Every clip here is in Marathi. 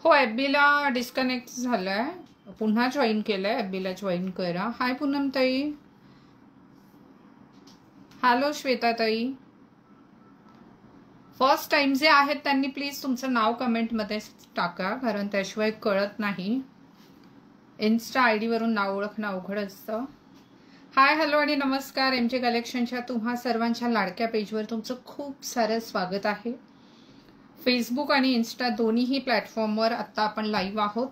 हो, एफबीला डिस्कनेक्ट झालंय. पुन्हा जॉईन केलंय. एफबीला जॉईन करा. हाय पूनम ताई. हॅलो श्वेता ताई. फर्स्ट टाइम जे आहेत त्यांनी प्लीज तुमचं नाव कमेंटमध्ये टाका, कारण त्याशिवाय कळत नाही. इन्स्टा आय डीवरून नाव ओळखणं अवघड असतं. हाय हॅलो आणि नमस्कार. एमजे कलेक्शनच्या तुम्हा सर्वांच्या लाडक्या पेजवर तुमचं खूप सारं स्वागत आहे. फेसबुक आणि इन्स्टा दोन्हीही प्लॅटफॉर्मवर आत्ता आपण लाईव्ह आहोत.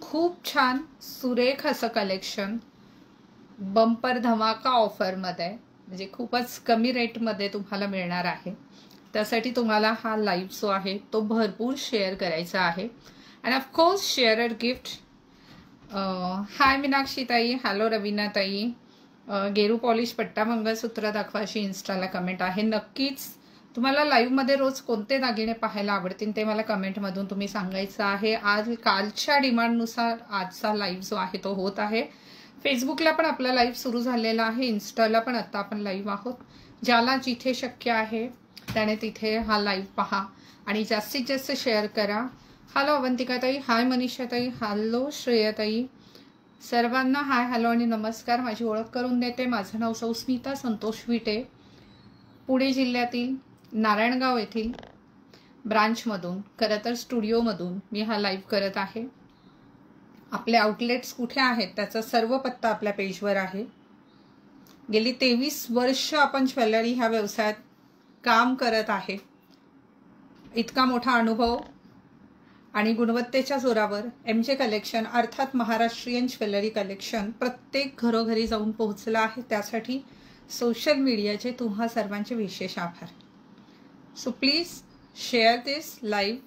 खूप छान सुरेख असं कलेक्शन बंपर धमाका ऑफरमध्ये, म्हणजे खूपच कमी रेटमध्ये तुम्हाला मिळणार आहे. त्यासाठी तुम्हाला हा लाईव्ह जो आहे तो भरपूर शेअर करायचा आहे. And of course share a gift. Hi Meenakshi ताई. हॅलो रवीना ताई. गेरू पॉलिश पट्टा मंगळसूत्र दाखवा अशी इन्स्टाला कमेंट आहे. नक्कीच तुम्हाला लाईव्हमध्ये रोज कोणते दागिने पाहायला आवडतील ते मला कमेंटमधून तुम्ही सांगायचं आहे. आज कालच्या डिमांडनुसार आजचा लाईव्ह जो आहे तो होत आहे. फेसबुकला पण आपला लाईव्ह सुरू झालेला आहे. इन्स्टाला पण आता आपण लाईव्ह आहोत. ज्याला जिथे शक्य आहे त्याने तिथे हा लाईव्ह पहा आणि जास्तीत जास्त शेअर करा. हॅलो अवंतिका ताई. हाय मनीषा ताई. हॅलो श्रेया ताई. सर्वांना हाय हॅलो आणि नमस्कार. माझी ओळख करून देते. माझं नाव सौ स्मिता संतोष विटे. पुणे जिल्ह्यातील नारायणगाव येथील ब्रांचमधून, खरं तर स्टुडिओमधून मी हा लाईव्ह करत आहे. आपले आउटलेट्स कुठे आहेत त्याचा सर्व पत्ता आपल्या पेजवर आहे. गेली 23 वर्ष आपण ज्वेलरी ह्या व्यवसायात काम करत आहे. इतका मोठा अनुभव आणि गुणवत्तेच्या जोरावर एमजे कलेक्शन अर्थात महाराष्ट्रीयन ज्वेलरी कलेक्शन प्रत्येक घरोघरी जाऊन पोहोचला आहे. त्यासाठी सोशल मीडियाचे तुम्हा सर्वांचे विशेष आभार. So please share this live.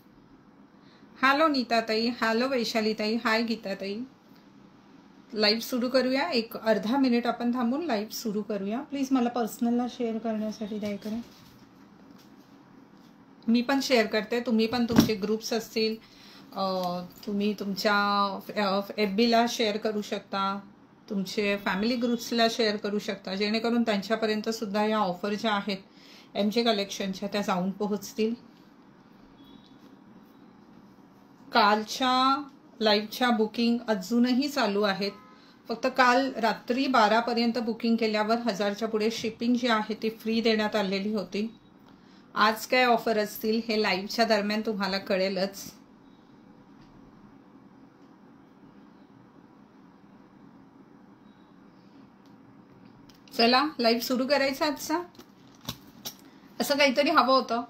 Hello नीताताई. हॅलो वैशालीताई. हाय गीताताई. लाईव्ह सुरू करूया. एक अर्धा मिनिट आपण थांबून लाईव्ह सुरू करूया. प्लीज मला पर्सनलला शेअर करण्यासाठी द्या करा. मी पण शेअर करते. तुम्ही पण तुमचे ग्रुप्स असतील, तुम्ही तुमच्या एफबीला शेअर करू शकता, तुमचे फॅमिली ग्रुप्सला शेअर करू शकता, जेणेकरून त्यांच्यापर्यंत सुद्धा या ऑफर ज्या आहेत एमजे कलेक्शनच्या त्या जाऊन पोहोचतील. कालच्या लाईव्हच्या बुकिंग अजूनही चालू आहेत. फक्त काल रात्री 12पर्यंत बुकिंग केल्यावर 1000च्या पुढे शिपिंग जी आहे ती फ्री देण्यात आलेली होती. आज काय ऑफर असतील हे लाईव्हच्या दरम्यान तुम्हाला कळेलच. चला लाईव्ह सुरू करायचा आजचा. असं काहीतरी हवं होतं.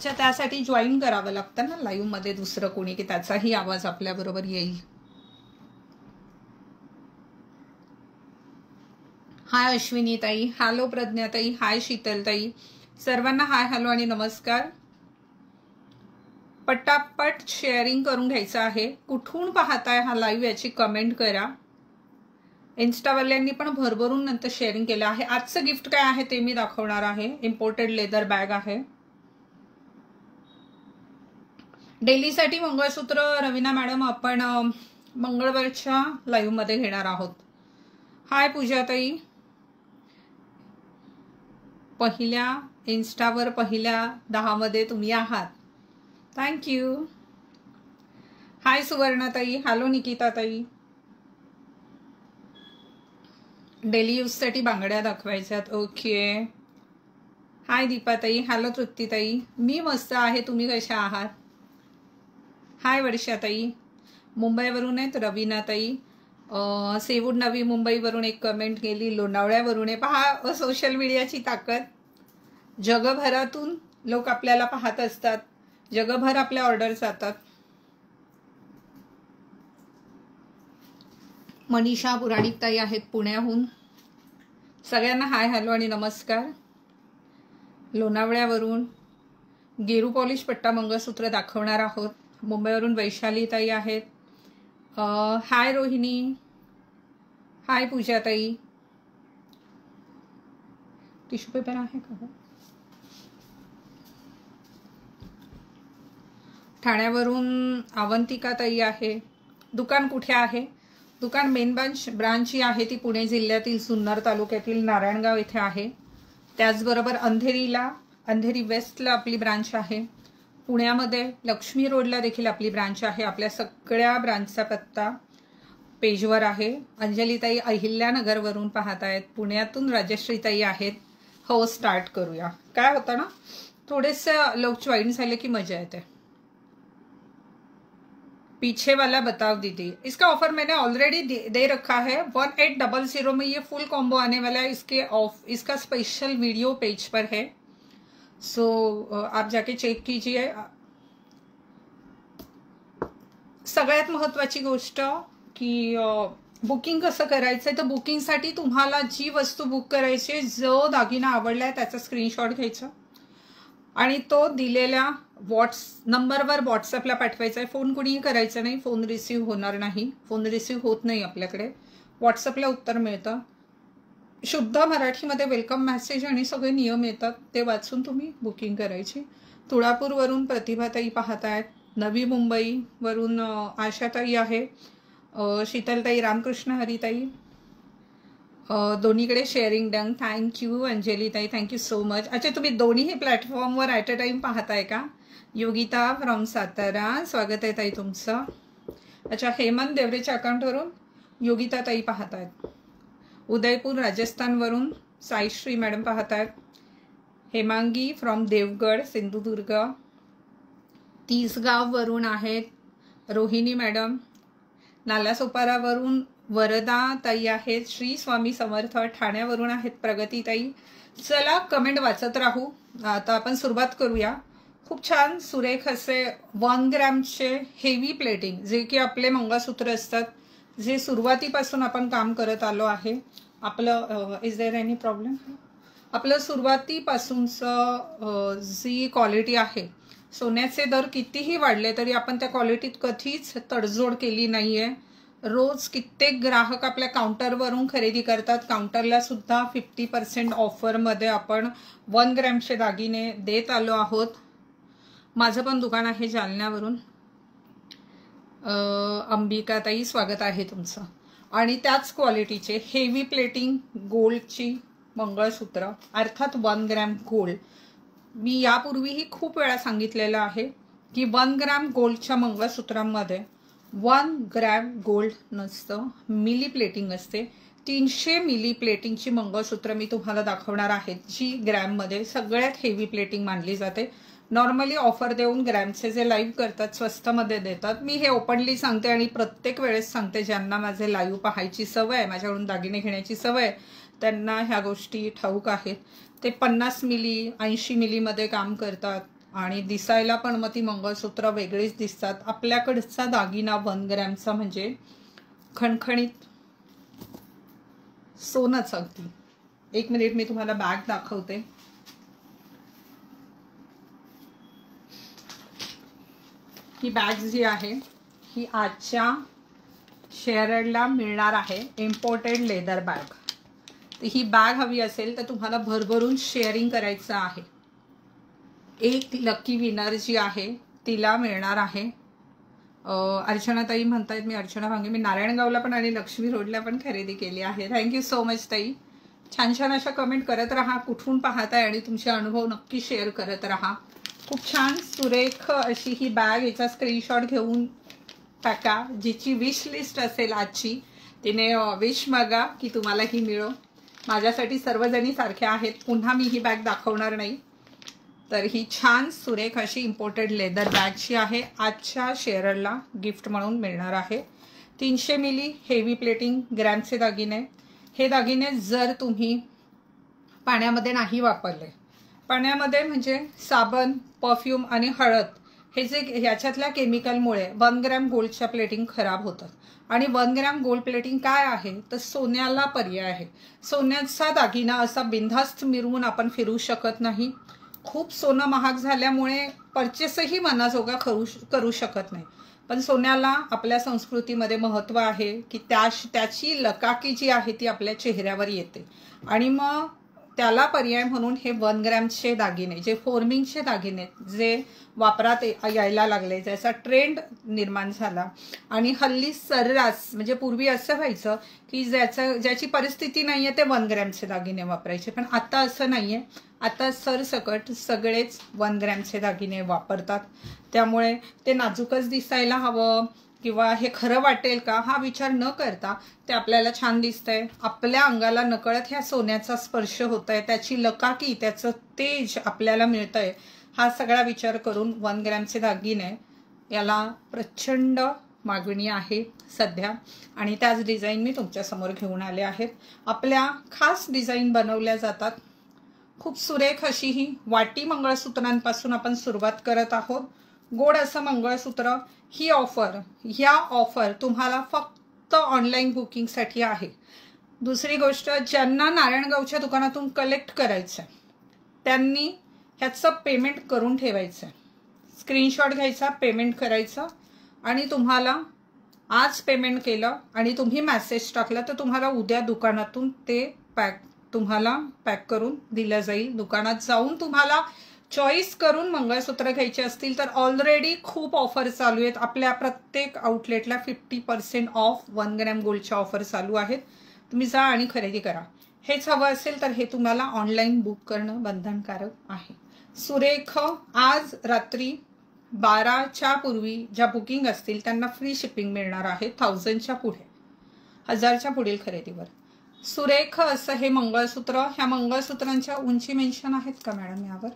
त्यासाठी जॉईन करावं लागतं ना लाईव्ह मध्ये दुसरं कोणी, की त्याचाही आवाज आपल्या बरोबर येईल. हाय अश्विनी ताई. हॅलो प्रज्ञा ताई. हाय शीतल ताई. सर्वांना हाय हॅलो आणि नमस्कार. पटापट शेअरिंग करून घ्यायचं आहे. कुठून पाहताय हा लाईव्ह याची कमेंट करा. इन्स्टावाल्यांनी पण भरभरून नंतर शेअरिंग केलं आहे. आजचं गिफ्ट काय आहे ते मी दाखवणार आहे. इम्पोर्टेड लेदर बॅग आहे. डेलीसाठी मंगळसूत्र रवीना मॅडम आपण मंगळवारच्या लाईव्ह मध्ये घेणार आहोत. हाय पूजाताई. पहिल्या इन्स्टावर पहिल्या 10 मध्ये तुम्ही आहात. थँक्यू. हाय सुवर्णाताई. हॅलो निकिताताई. डेली यूजसाठी बांगड्या दाखवायच्यात. ओके. हाय दीपाताई. हॅलो तृप्तीताई. मी मस्त आहे. तुम्ही कशा आहात? हाय वर्षाताई. मुंबईवरून आहेत रवीनाताई. सेवूर नवी मुंबईवरून एक कमेंट केली. लोणावळ्यावरून आहे. पहा सोशल मीडियाची ताकद. जगभरातून लोक आपल्याला पाहत असतात. जगभर आपल्या ऑर्डर जातात. मनीषा पुराणिक ताई आहेत पुण्याहून. सगळ्यांना हाय हॅलो आणि नमस्कार. लोणावळ्यावरून गेरू पॉलिश पट्टा मंगळसूत्र दाखवणार आहोत. मुंबईवरून वैशाली ताई आहेत. हाय रोहिणी. हाय पूजाताई. टिश्यू पेपर आहे का? ठाण्यावरून अवंतिका ताई आहे. दुकान कुठे आहे? दुकान मेन ब्रांच जी आहे ती पुणे जिल्ह्यातील जुन्नर तालुक्यातील नारायणगाव येथे आहे. त्याचबरोबर अंधेरी वेस्टला आपली ब्रांच आहे. पुण्यामध्ये लक्ष्मी रोडला देखील आपली ब्रांच आहे. आपल्या सगळ्या ब्रांचचा पत्ता पेजवर आहे. अंजलीताई अहिल्यानगरवरून पाहत आहेत. पुण्यातून राजश्रीताई आहेत. हो, स्टार्ट करूया. काय होतं ना, थोडेसे लोक जॉईन झाले की मजा येते. पीछे वाला बताओ दीदी, इसका ऑफर मैंने ऑलरेडी दे रखा है. 1800 में ये फुल कॉम्बो आने वाला है. इसका स्पेशल वीडियो पेज पर है, सो आप जाके चेक कीजिए. सगळ्यात महत्त्वाची गोष्ट की बुकिंग कसं करायचं, तर बुकिंगसाठी तुम्हाला जी वस्तू बुक करायची, जो दागिना आवडलाय त्याचा स्क्रीनशॉट घ्यायचा आणि तो दिलेल्या नंबरवर व्हॉट्सअपला पाठवायचा आहे. फोन कुणीही करायचा नाही, फोन रिसीव्ह होणार नाही. फोन रिसीव्ह होत नाही आपल्याकडे. व्हॉट्सअपला उत्तर मिळतं. शुद्ध मराठीमध्ये वेलकम मेसेज आणि सगळे नियम येतात, ते वाचून तुम्ही बुकिंग करायची. तुळापूरवरून प्रतिभाताई पाहत आहेत. नवी मुंबईवरून आशाताई आहे. शीतलताई, रामकृष्ण हरिताई, दोन्हीकडे शेअरिंग डन. थँक्यू अंजलीताई, थँक्यू सो मच. अच्छा, तुम्ही दोन्ही प्लॅटफॉर्मवर ॲट अ टाइम पाहताय का? योगिता फ्रॉम सातारा, स्वागत आहे ताई तुमचं. अच्छा, हेमंत देवरेच्या अकाउंटवरून योगिता ताई पाहत आहेत. उदयपूर राजस्थानवरून साईश्री मॅडम पाहत आहेत. हेमांगी फ्रॉम देवगड सिंधुदुर्ग. तिसगाववरून आहेत रोहिणी मॅडम. नालासोपारावरून वरदा ताई आहेत. श्री स्वामी समर्थ ठाण्यावरून आहेत प्रगतीताई. चला, कमेंट वाचत राहू. आता आपण सुरुवात करूया. खूप छान सुरेख असे 1 ग्रॅमचे हेवी प्लेटिंग, जे की आपले मंगळसूत्र असतात, जे सुरुवातीपासून आपण काम करत आलो आहे. आपलं इज देअर एनी प्रॉब्लेम? आपलं सुरुवातीपासूनचं जी क्वालिटी आहे, सोन्याचे दर कितीही वाढले तरी आपण त्या क्वालिटीत कधीच तडजोड केली नाही आहे. रोज कित्येक ग्राहक आपल्या काउंटरवरून खरेदी करतात. काउंटरला सुद्धा 50% ऑफरमध्ये आपण 1 ग्रॅमचे दागिने देत आलो आहोत. माझं पण दुकान आहे जालन्यावरून. अंबिकाताई, स्वागत आहे तुमचं. आणि त्याच क्वालिटीचे हेवी प्लेटिंग गोल्डची मंगळसूत्र, अर्थात 1 ग्रॅम गोल्ड. मी यापूर्वीही खूप वेळा सांगितलेलं आहे की 1 ग्रॅम गोल्डच्या मंगळसूत्रांमध्ये 1 ग्रॅम गोल्ड नसतं, मिली प्लेटिंग असते. 300 मिली प्लेटिंगची मंगळसूत्र मी तुम्हाला दाखवणार आहे, जी ग्रॅममध्ये सगळ्यात हेवी प्लेटिंग मानली जाते. नॉर्मली ऑफर देऊन ग्रॅमचे जे लाईव्ह करतात स्वस्तमध्ये देतात. मी हे ओपनली सांगते आणि प्रत्येक वेळेस सांगते, ज्यांना माझे लाईव्ह पाहायची सवय आहे, माझ्याकडून दागिने घेण्याची सवय, त्यांना ह्या गोष्टी ठाऊक आहेत. ते 50 मिली 80 मिलीमध्ये काम करतात आणि दिसायला पण मग ती मंगळसूत्र वेगळीच दिसतात. आपल्याकडचा दागिना 1 ग्रॅमचा म्हणजे खणखणीत सोनंच अगदी. 1 मिनिट, मी तुम्हाला बॅग दाखवते. ही बॅग जी आहे ही आजच्या शेअरला मिळणार आहे, इम्पोर्टेड लेदर बॅग. तर ही बॅग हवी असेल तर तुम्हाला भरभरून शेअरिंग करायचं आहे. एक लकी विनर जी आहे तिला मिळणार आहे. अर्चनाताई म्हणतायत, मी अर्चना भांगे, मी नारायणगावला पण आणि लक्ष्मी रोडला पण खरेदी केली आहे. थँक्यू सो मच ताई. छान छान अशा कमेंट करत राहा, कुठून पाहताय आणि तुमचे अनुभव नक्की शेअर करत राहा. खूप छान सुरेख अशी ही बॅग, याचा स्क्रीनशॉट घेऊन टाका. जिची विश लिस्ट असेल आजची तिने विश मागा की तुम्हाला ही मिळो. माझ्यासाठी सर्वजणी सारख्या आहेत, पुन्हा मी ही बॅग दाखवणार नाही. तर ही छान सुरेख अशी इम्पोर्टेड लेदर बॅगची आहे, आजच्या शेअरला गिफ्ट म्हणून मिळणार आहे. 300 मिली हेवी प्लेटिंग ग्रॅमचे दागिने. हे दागिने जर तुम्ही पाण्यामध्ये नाही वापरले, पाण्यामध्ये म्हणजे साबण, परफ्यूम आणि हळद, हे जे ह्याच्यातल्या केमिकलमुळे 1 ग्रॅम गोल्डच्या प्लेटिंग खराब होतात. आणि 1 ग्रॅम गोल्ड प्लेटिंग काय आहे तर सोन्याला पर्याय आहे. सोन्याचा दागिना असा बिनधास्त मिरवून आपण फिरू शकत नाही. खूप सोनं महाग झाल्यामुळे परचेसही मनाजोगा करू शकत नाही. पण सोन्याला आपल्या संस्कृतीमध्ये महत्त्व आहे की त्याची लकाकी जी आहे ती आपल्या चेहऱ्यावर येते. आणि मग त्याला पर्याय म्हणून हे 1 ग्रॅमचे दागिने, जे फॉर्मिंगचे दागिने जे वापरात यायला लागले, ज्याचा ट्रेंड निर्माण झाला. आणि हल्ली सर्रास, म्हणजे पूर्वी असं व्हायचं की ज्याची परिस्थिती नाही आहे ते 1 ग्रॅमचे दागिने वापरायचे, पण आता असं नाही आहे. आता सरसकट सगळेच 1 ग्रॅमचे दागिने वापरतात, त्यामुळे ते नाजूकच दिसायला हवं किंवा हे खरं वाटेल का हा विचार न करता ते आपल्याला छान दिसतंय, आपल्या अंगाला नकळत ह्या सोन्याचा स्पर्श होतोय, त्याची लकाकी, त्याचं तेज आपल्याला मिळतंय, हा सगळा विचार करून 1 ग्रॅमचे दागिने याला प्रचंड मागणी आहे सध्या. आणि त्याच डिझाईन मी तुमच्यासमोर घेऊन आले आहेत. आपल्या खास डिझाईन बनवल्या जातात. खूप सुरेख अशी ही वाटी मंगळसूत्रांपासून आपण सुरुवात करत आहोत. गोड असं मंगळसूत्र. ह्या ऑफर तुम्हाला फक्त ऑनलाईन बुकिंगसाठी आहे. दुसरी गोष्ट, ज्यांना नारायणगावच्या दुकानातून कलेक्ट करायचं आहे त्यांनी ह्याचं पेमेंट करून ठेवायचं आहे. स्क्रीनशॉट घ्यायचा, पेमेंट करायचं, आणि तुम्हाला आज पेमेंट केलं आणि तुम्ही मेसेज टाकला तर तुम्हाला उद्या दुकानातून ते तुम्हाला पॅक करून दिलं जाईल. दुकानात जाऊन तुम्हाला चॉईस करून मंगळसूत्र घ्यायचे असतील तर ऑलरेडी खूप ऑफर चालू आहेत. आपल्या प्रत्येक आउटलेटला 50% ऑफ 1 ग्रॅम गोल्डच्या ऑफर चालू आहेत. तुम्ही जा आणि खरेदी करा. हेच हवं असेल तर हे तुम्हाला ऑनलाईन बुक करणं बंधनकारक आहे. सुरेख. आज रात्री 12च्या पूर्वी ज्या बुकिंग असतील त्यांना फ्री शिपिंग मिळणार आहे 1000च्या पुढे, 1000च्या पुढील खरेदीवर. सुरेख असं हे मंगळसूत्र. ह्या मंगळसूत्रांच्या उंची मेन्शन आहेत का मॅडम यावर?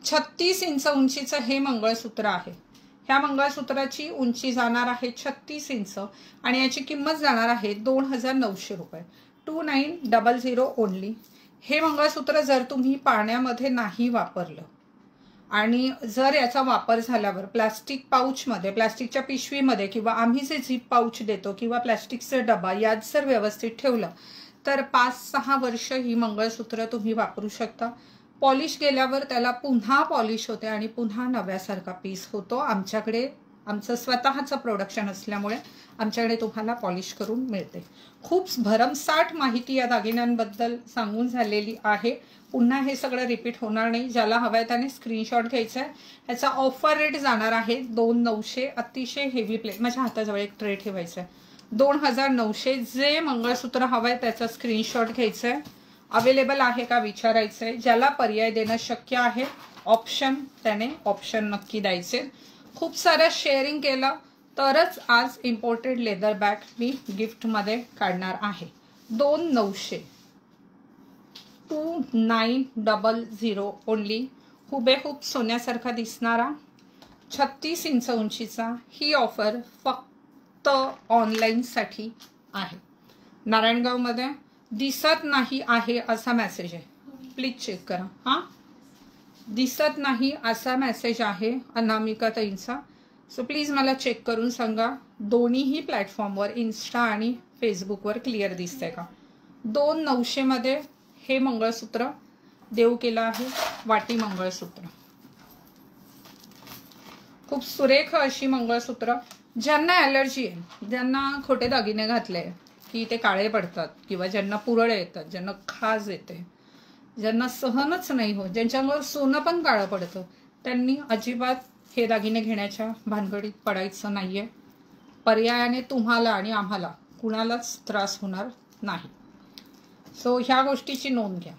36 इंच उंचीचं हे मंगळसूत्र आहे. ह्या मंगळसूत्राची उंची जाणार आहे 36 इंच आणि याची किंमत जाणार आहे 2900 रुपये. 2900 ओनली. हे मंगळसूत्र जर तुम्ही पाण्यामध्ये नाही वापरलं आणि जर याचा वापर झाल्यावर प्लास्टिक पाऊचमध्ये, प्लास्टिकच्या पिशवीमध्ये किंवा आम्ही जे झिप पाऊच देतो किंवा प्लास्टिकचा डबा यात जर व्यवस्थित ठेवलं तर 5-6 वर्ष ही मंगळसूत्र तुम्ही वापरू शकता. पॉलिश गेल्यावर त्याला पुन्हा पॉलिश होते आणि पुन्हा नव्यासारखा पीस होतो. आमच्याकडे आमचं स्वतःचं प्रोडक्शन असल्यामुळे आमच्याकडे तुम्हाला पॉलिश करून मिळते. खूप भरमसाठ माहिती या दागिन्यांबद्दल सांगून झालेली आहे. पुन्हा हे सगळं रिपीट होणार नाही. ज्याला हवं आहे त्याने स्क्रीनशॉट घ्यायचा आहे. ह्याचा ऑफर रेट जाणार आहे 2900. अतिशय हेवी प्लेट. माझ्या हाताजवळ एक ट्रे ठेवायचा आहे. 2900. जे मंगळसूत्र हवं आहे त्याचा स्क्रीनशॉट घ्यायचा आहे. अवेलेबल आहे का विचारायचं आहे. ज्याला पर्याय देणं शक्य आहे ऑप्शन, त्याने ऑप्शन नक्की द्यायचे. खूप सारं शेअरिंग केलं तरच आज इम्पोर्टेड लेदर बॅग मी गिफ्टमध्ये काढणार आहे. 2900. 2900 ओनली. हुबेहूब सोन्यासारखा दिसणारा 36 इंच उंचीचा ही ऑफर फक्त ऑनलाईनसाठी आहे. नारायणगावमध्ये दिसत नाही आहे असा मेसेज आहे. प्लीज चेक करा. हां, दिसत नाही असा मेसेज आहे अनामिका ताईंचा. सो प्लीज मला चेक करून सांगा दोन्हीही प्लॅटफॉर्मवर, इन्स्टा आणि फेसबुकवर क्लिअर दिसतंय का. 2900 मध्ये हे मंगळसूत्र देऊ केलं आहे. वाटी मंगळसूत्र. खूप सुरेख अशी मंगळसूत्र. ज्यांना ॲलर्जी आहे, ज्यांना खोटे दागिने घातले की ते काळे पडतात किंवा ज्यांना पुरळ येतात, ज्यांना खाज येते, ज्यांना सहनच नाही होत, ज्यांच्यावर सोनं पण काळं पडतं, त्यांनी अजिबात हे दागिने घेण्याच्या भानगडीत पडायचं नाहीये. पर्यायाने तुम्हाला आणि आम्हाला कुणालाच त्रास होणार नाही. सो ह्या गोष्टीची नोंद घ्या.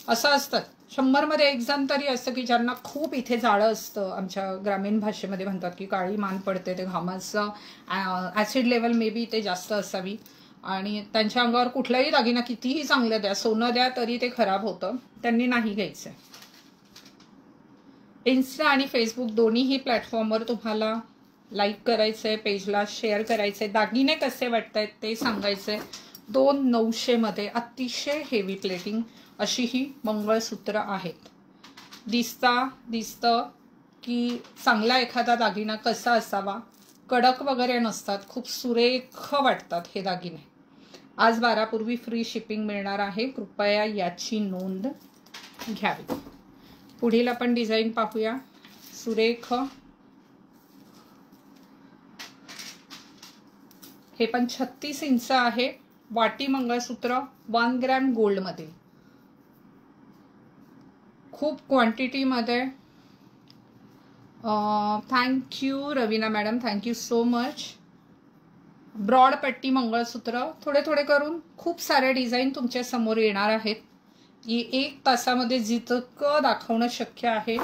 असं असतं 100 मध्ये 1 जण तरी असतं की ज्यांना खूप इथे जाळं असतं. आमच्या ग्रामीण भाषेमध्ये म्हणतात की काळी मान पडते. ते घामाचं ॲसिड लेवल मे बी ते जास्त असावी आणि त्यांच्या अंगावर कुठलाही दागिना कितीही चांगलं द्या, सोनं द्या, तरी ते खराब होतं. त्यांनी नाही घ्यायचं. इन्स्टा आणि फेसबुक दोन्हीही प्लॅटफॉर्मवर तुम्हाला लाईक करायचं आहे, पेजला शेअर करायचं आहे, दागिने कसे वाटत आहेत ते सांगायचं आहे. 2900 मध्ये अतिशय हेवी प्लेटिंग अशी ही मंगळसूत्र आहेत. दिसतं की चांगला एखादा दागिना कसा असावा. कडक वगैरे नसतात, खूप सुरेख वाटतात हे दागिने. आज 12 पूर्वी फ्री शिपिंग मिळणार आहे. कृपया याची नोंद घ्यावी. पुढील आपण डिझाईन पाहूया. सुरेख. हे पण 36 इंच आहे. वाटी मंगळसूत्र 1 ग्रॅम गोल्ड मध्ये. खूप क्वांटिटीमध्ये. Thank you Raveena madam, thank you so much. Broad पट्टी मंगळसूत्र. थोडे थोडे करून खूप सारे डिझाईन तुमच्या समोर येणार आहेत. 1 तासामध्ये जितकं दाखवणं शक्य आहे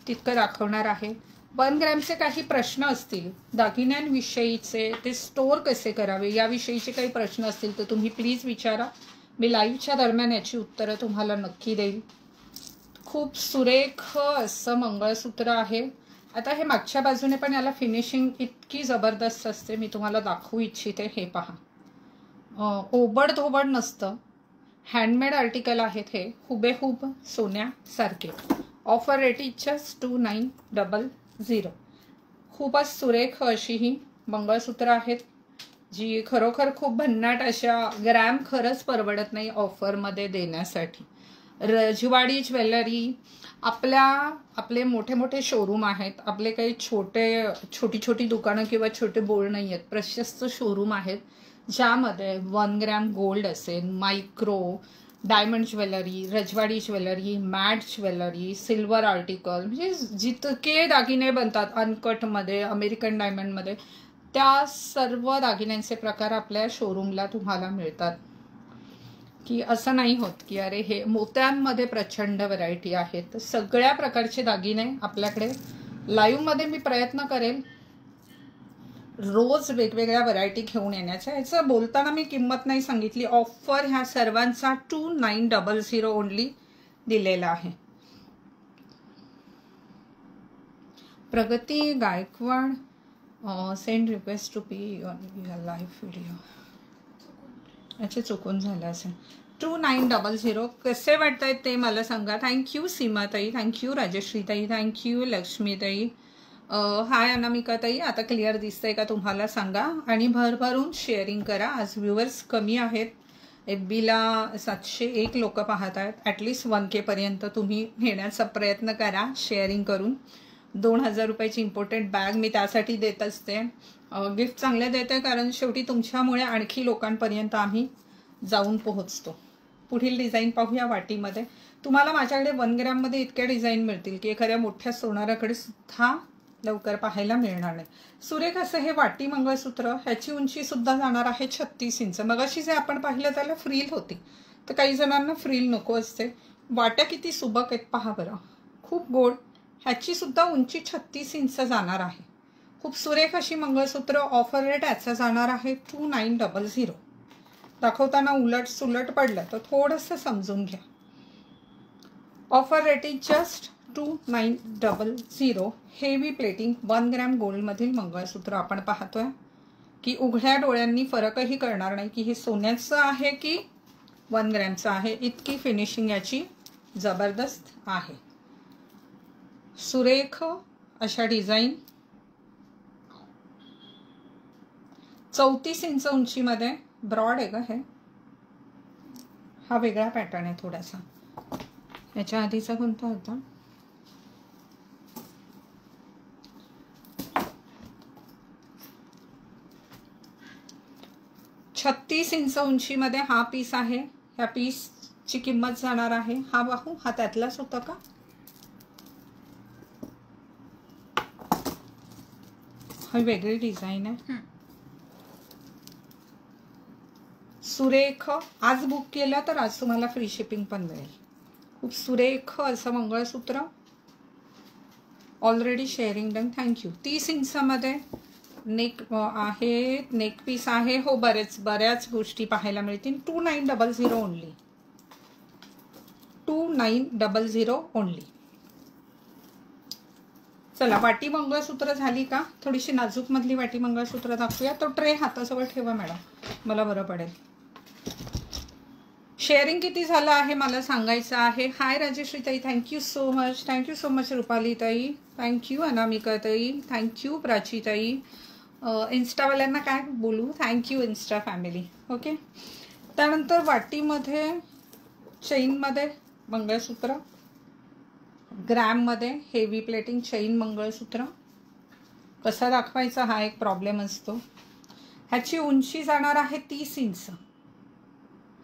तितकं दाखवणार आहे. 1 ग्रॅमचे काही प्रश्न असतील दागिन्यांविषयीचे, ते स्टोअर कसे करावे याविषयीचे काही प्रश्न असतील तर तुम्ही प्लीज विचारा. मी लाईव्हच्या दरम्यान याची उत्तरं तुम्हाला नक्की देईल. खूप सुरेख असं मंगळसूत्र आहे. आता हे मागच्या बाजूने पण याला फिनिशिंग इतकी जबरदस्त असते, मी तुम्हाला दाखवू इच्छिते. हे पहा, ओबड-धोबड नसतं, हँडमेड आर्टिकल आहेत हे, हुबेहूब सोन्यासारखे. Offer rate is just 2900. खूपच सुरेख अशी ही मंगळसूत्र आहेत, जी खरोखर खूप भन्नाट अशा. ग्रॅम खरंच परवडत नाही ऑफरमध्ये देण्यासाठी. रजवाडी ज्वेलरी, आपले मोठे मोठे शोरूम आहेत, आपले काही छोटी छोटी दुकानं किंवा छोटे बोर्ड नाही आहेत, प्रशस्त शोरूम आहेत ज्यामध्ये 1 ग्रॅम गोल्ड असेल, मायक्रो डायमंड ज्वेलरी, रजवाडी jewellery, matte jewellery, silver article, म्हणजे जितके दागिने बनतात अनकटमध्ये, अमेरिकन डायमंडमध्ये, त्या सर्व दागिन्यांचे प्रकार आपल्या शोरूमला तुम्हाला मिळतात. की असं नाही होत की अरे हे मोत्यांमध्ये प्रचंड व्हरायटी आहेत. तर सगळ्या प्रकारचे दागिने आपल्याकडे लाईव्हमध्ये मी प्रयत्न करेल रोज वेगवेगळ्या व्हरायटी घेऊन येण्याच्या. याचं बोलताना मी किंमत नाही सांगितली. ऑफर ह्या सर्वांचा 2900 ओनली दिलेला आहे. Pragati Gaikwad send request to be on live video. अच्छा, चुकून झालं असेल. 2900. कसे वाटत आहेत ते मला सांगा. थँक्यू सीमाताई, थँक्यू राजश्रीताई, थँक्यू लक्ष्मीताई, हाय अनामिकाताई. आता क्लिअर दिसतंय का तुम्हाला सांगा, आणि भरभरून शेअरिंग करा. आज व्ह्युअर्स कमी आहेत. FBला 701 लोक पाहत आहेत. ॲटलिस्ट 1K पर्यंत तुम्ही नेण्याचा प्रयत्न करा शेअरिंग करून. 2000 रुपयाची इम्पोर्टेड बॅग मी त्यासाठी देत असते. गिफ्ट चांगले देते कारण शेवटी तुमच्यामुळे आणखी लोकांपर्यंत आम्ही जाऊन पोहोचतो. पुढील डिझाईन पाहूया. वाटीमध्ये तुम्हाला माझ्याकडे 1 ग्रॅममध्ये इतक्या डिझाईन मिळतील की एखाद्या मोठ्या सोनाराकडे सुद्धा लवकर पाहायला मिळणार नाही. सुरेख असं हे वाटी मंगळसूत्र. ह्याची उंची सुद्धा जाणार आहे 36 इंच. मगाशी जे आपण पाहिलं त्याला फ्रील होती, तर काही जणांना फ्रील नको असते. वाट्या किती सुबक आहेत पहा बरं, खूप गोड. ह्याची सुद्धा उंची 36 इंच जाणार आहे. खूप सुरेख अशी मंगळसूत्र. ऑफर रेट याचा जाणार आहे 2900. दाखवताना उलट सुलट पडलं तर थोडंसं समजून घ्या. Offer rate is just 2900. हेवी प्लेटिंग 1 ग्रॅम गोल्डमधील मंगळसूत्र आपण पाहतोय की उघड्या डोळ्यांनी फरकही करणार नाही की हे सोन्याचं आहे की 1 ग्रॅमचं आहे. इतकी फिनिशिंग याची जबरदस्त आहे. सुरेख अशा डिझाईन. 34 इंच उंचीमध्ये ब्रॉड आहे का हे. हा वेगळा पॅटर्न आहे थोडासा. याच्या आधीचा कोणता होता. $36 इंच उंचीमध्ये हा पीस आहे. ह्या पीसची किंमत जाणार आहे. हा बाहू हा त्यातलाच होता का. हा वेगळी डिझाईन आहे. सुरेख. आज बुक केलं तर आज तुम्हाला फ्री शिपिंग पण मिळेल. खूप सुरेख असं mangalsutra. Already sharing done. Thank you. 30 इंचमध्ये नेक आहे, नेक पीस आहे. हो, बऱ्याच गोष्टी पाहायला मिळतील. 2900 ओनली. 2900 ओनली. चला, वाटी मंगळसूत्र झाली का. थोडीशी नाजूक मधली वाटी मंगळसूत्र दाखवूया. तो ट्रे हाताजवळ ठेवा मॅडम, मला बरं पडेल. शेअरिंग किती झालं आहे मला सांगायचं आहे. हाय राजेश्रीताई, thank you so much. Thank you so much रुपालीताई, थँक्यू अनामिकाताई, थँक्यू प्राचीताई. इन्स्टावाल्यांना काय बोलू. Thank you insta family. ओके. त्यानंतर वाटीमध्ये चेनमध्ये मंगळसूत्र, ग्रॅममध्ये हेवी प्लेटिंग चेन मंगळसूत्र. कसा दाखवायचा हा एक प्रॉब्लेम असतो. ह्याची उंची जाणार आहे 30 इंच.